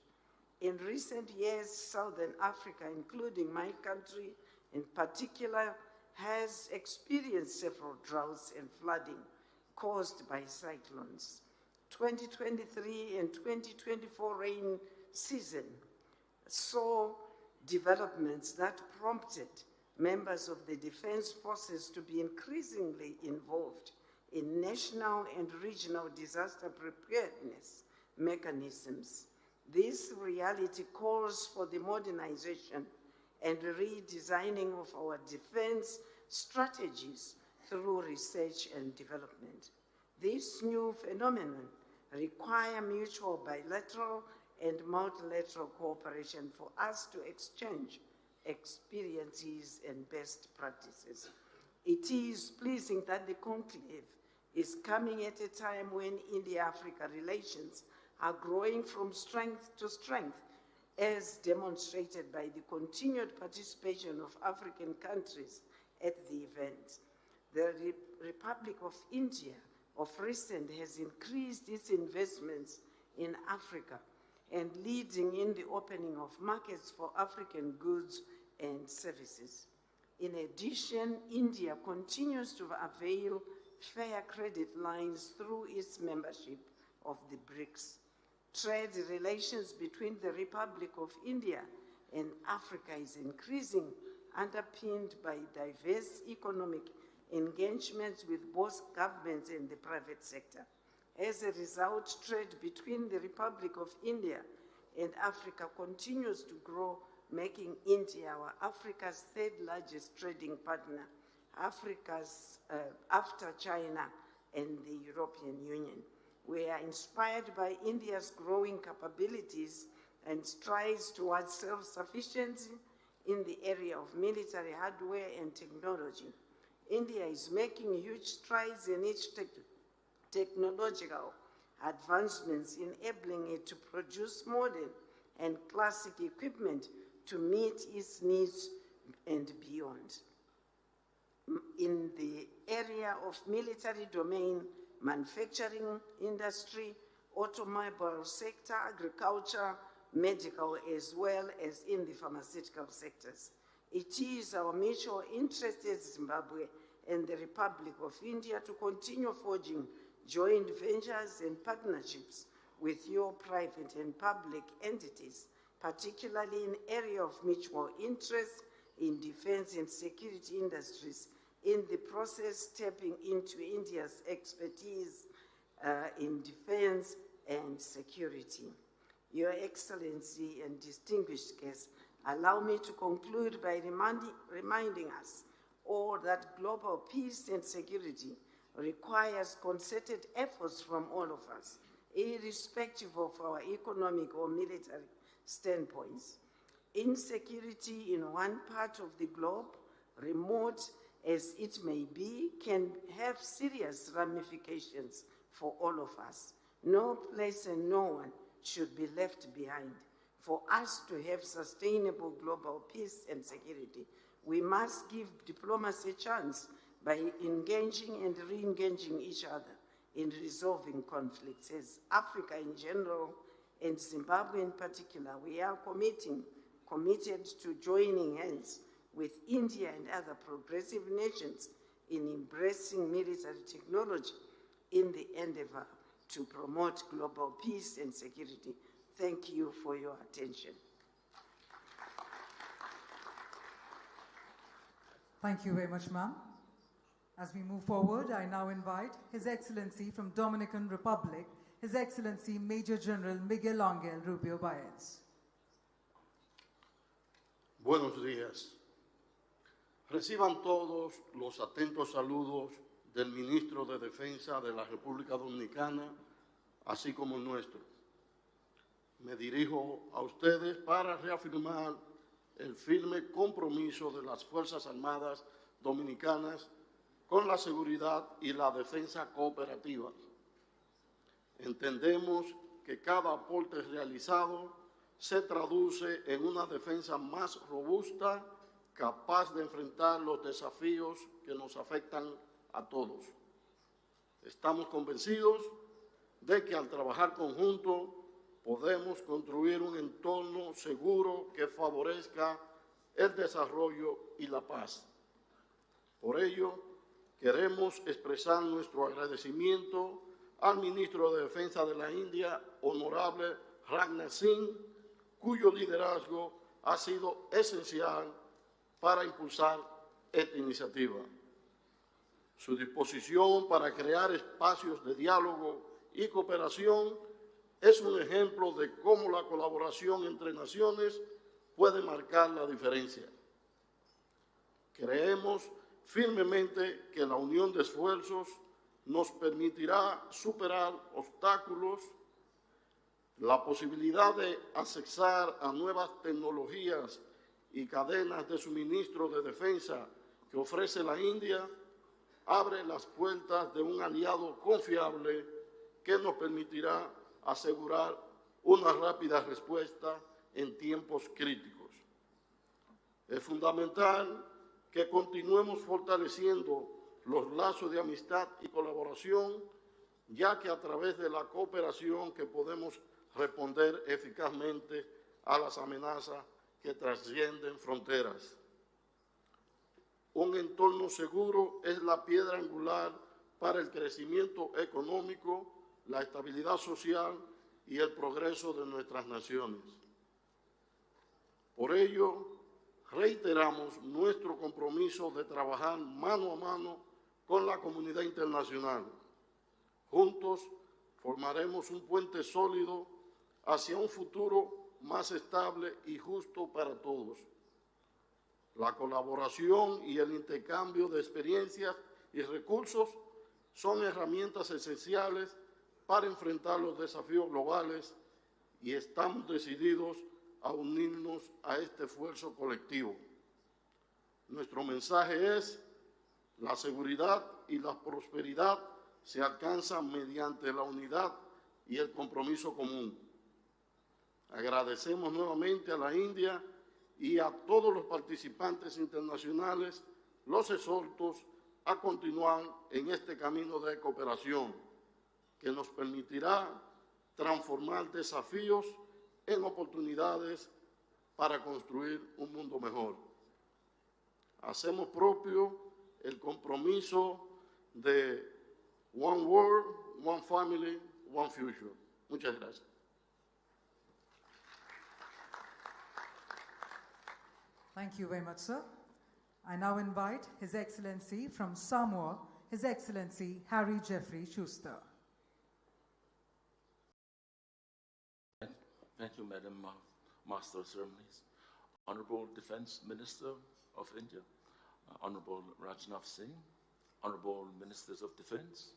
In recent years, Southern Africa, including my country in particular, has experienced several droughts and flooding caused by cyclones. 2023 and 2024 rain season saw developments that prompted members of the defense forces to be increasingly involved in national and regional disaster preparedness mechanisms. This reality calls for the modernization and redesigning of our defense strategies through research and development. This new phenomenon requires mutual bilateral and multilateral cooperation for us to exchange experiences and best practices. It is pleasing that the conclave is coming at a time when India-Africa relations are growing from strength to strength, as demonstrated by the continued participation of African countries at the event. The Republic of India of recent has increased its investments in Africa and leading in the opening of markets for African goods and services. In addition, India continues to avail fair credit lines through its membership of the BRICS. Trade relations between the Republic of India and Africa is increasing, underpinned by diverse economic engagements with both governments and the private sector. As a result, trade between the Republic of India and Africa continues to grow, making India Africa's third largest trading partner, after China and the European Union. We are inspired by India's growing capabilities and strides towards self-sufficiency in the area of military hardware and technology. India is making huge strides in its technological advancements, enabling it to produce modern and classic equipment to meet its needs and beyond. In the area of military domain, manufacturing industry, automobile sector, agriculture, medical, as well as in the pharmaceutical sectors. It is our mutual interest as Zimbabwe and the Republic of India to continue forging joint ventures and partnerships with your private and public entities, particularly in areas of mutual interest in defense and security industries, in the process tapping into India's expertise in defense and security. Your Excellency and distinguished guests, allow me to conclude by reminding us all that global peace and security requires concerted efforts from all of us, irrespective of our economic or military standpoints. Insecurity in one part of the globe, remote as it may be, can have serious ramifications for all of us. No place and no one should be left behind. For us to have sustainable global peace and security, we must give diplomacy a chance by engaging and re-engaging each other in resolving conflicts. As Africa in general and Zimbabwe in particular, we are committed to joining hands with India and other progressive nations in embracing military technology in the endeavor to promote global peace and security. Thank you for your attention. Thank you very much, ma'am. As we move forward, I now invite His Excellency from Dominican Republic, His Excellency Major General Miguel Angel Rubio Baez. Buenos días. Reciban todos los atentos saludos del Ministro de Defensa de la República Dominicana, así como el nuestro. Me dirijo a ustedes para reafirmar el firme compromiso de las Fuerzas Armadas Dominicanas con la seguridad y la defensa cooperativa. Entendemos que cada aporte realizado se traduce en una defensa más robusta, capaz de enfrentar los desafíos que nos afectan a todos. Estamos convencidos de que al trabajar conjunto podemos construir un entorno seguro que favorezca el desarrollo y la paz. Por ello, queremos expresar nuestro agradecimiento al Ministro de Defensa de la India, Honorable Rajnath Singh, cuyo liderazgo ha sido esencial para impulsar esta iniciativa. Su disposición para crear espacios de diálogo y cooperación es un ejemplo de cómo la colaboración entre naciones puede marcar la diferencia. Creemos firmemente que la unión de esfuerzos nos permitirá superar obstáculos, la posibilidad de accesar a nuevas tecnologías y cadenas de suministro de defensa que ofrece la India, abre las puertas de un aliado confiable que nos permitirá asegurar una rápida respuesta en tiempos críticos. Es fundamental que continuemos fortaleciendo los lazos de amistad y colaboración, ya que a través de la cooperación que podemos responder eficazmente a las amenazas que trascienden fronteras. Un entorno seguro es la piedra angular para el crecimiento económico, la estabilidad social y el progreso de nuestras naciones. Por ello, reiteramos nuestro compromiso de trabajar mano a mano con la comunidad internacional. Juntos formaremos un puente sólido hacia un futuro más estable y justo para todos. La colaboración y el intercambio de experiencias y recursos son herramientas esenciales para enfrentar los desafíos globales y estamos decididos a unirnos a este esfuerzo colectivo. Nuestro mensaje es: la seguridad y la prosperidad se alcanzan mediante la unidad y el compromiso común. Agradecemos nuevamente a la India y a todos los participantes internacionales los exhortos a continuar en este camino de cooperación que nos permitirá transformar desafíos en oportunidades para construir un mundo mejor. Hacemos propio el compromiso de One World, One Family, One Future. Muchas gracias. Thank you very much, sir. I now invite His Excellency from Samoa, His Excellency Harry Jeffrey Schuster. Thank you, Madam Master of Ceremonies. Honorable Defence Minister of India, Honorable Rajnath Singh, Honorable Ministers of Defence,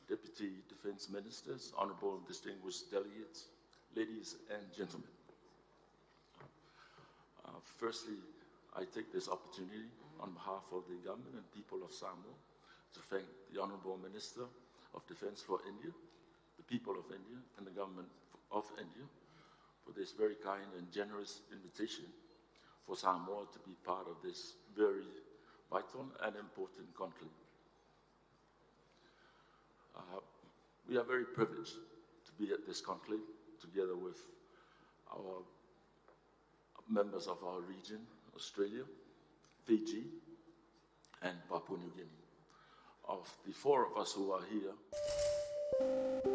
Deputy Defence Ministers, Honorable distinguished delegates, ladies and gentlemen. Firstly, I take this opportunity on behalf of the government and people of Samoa to thank the Honorable Minister of Defence for India, the people of India, and the government of India for this very kind and generous invitation for Samoa to be part of this very vital and important conclave. We are very privileged to be at this conclave together with our members of our region, Australia, Fiji, and Papua New Guinea. Of the four of us who are here,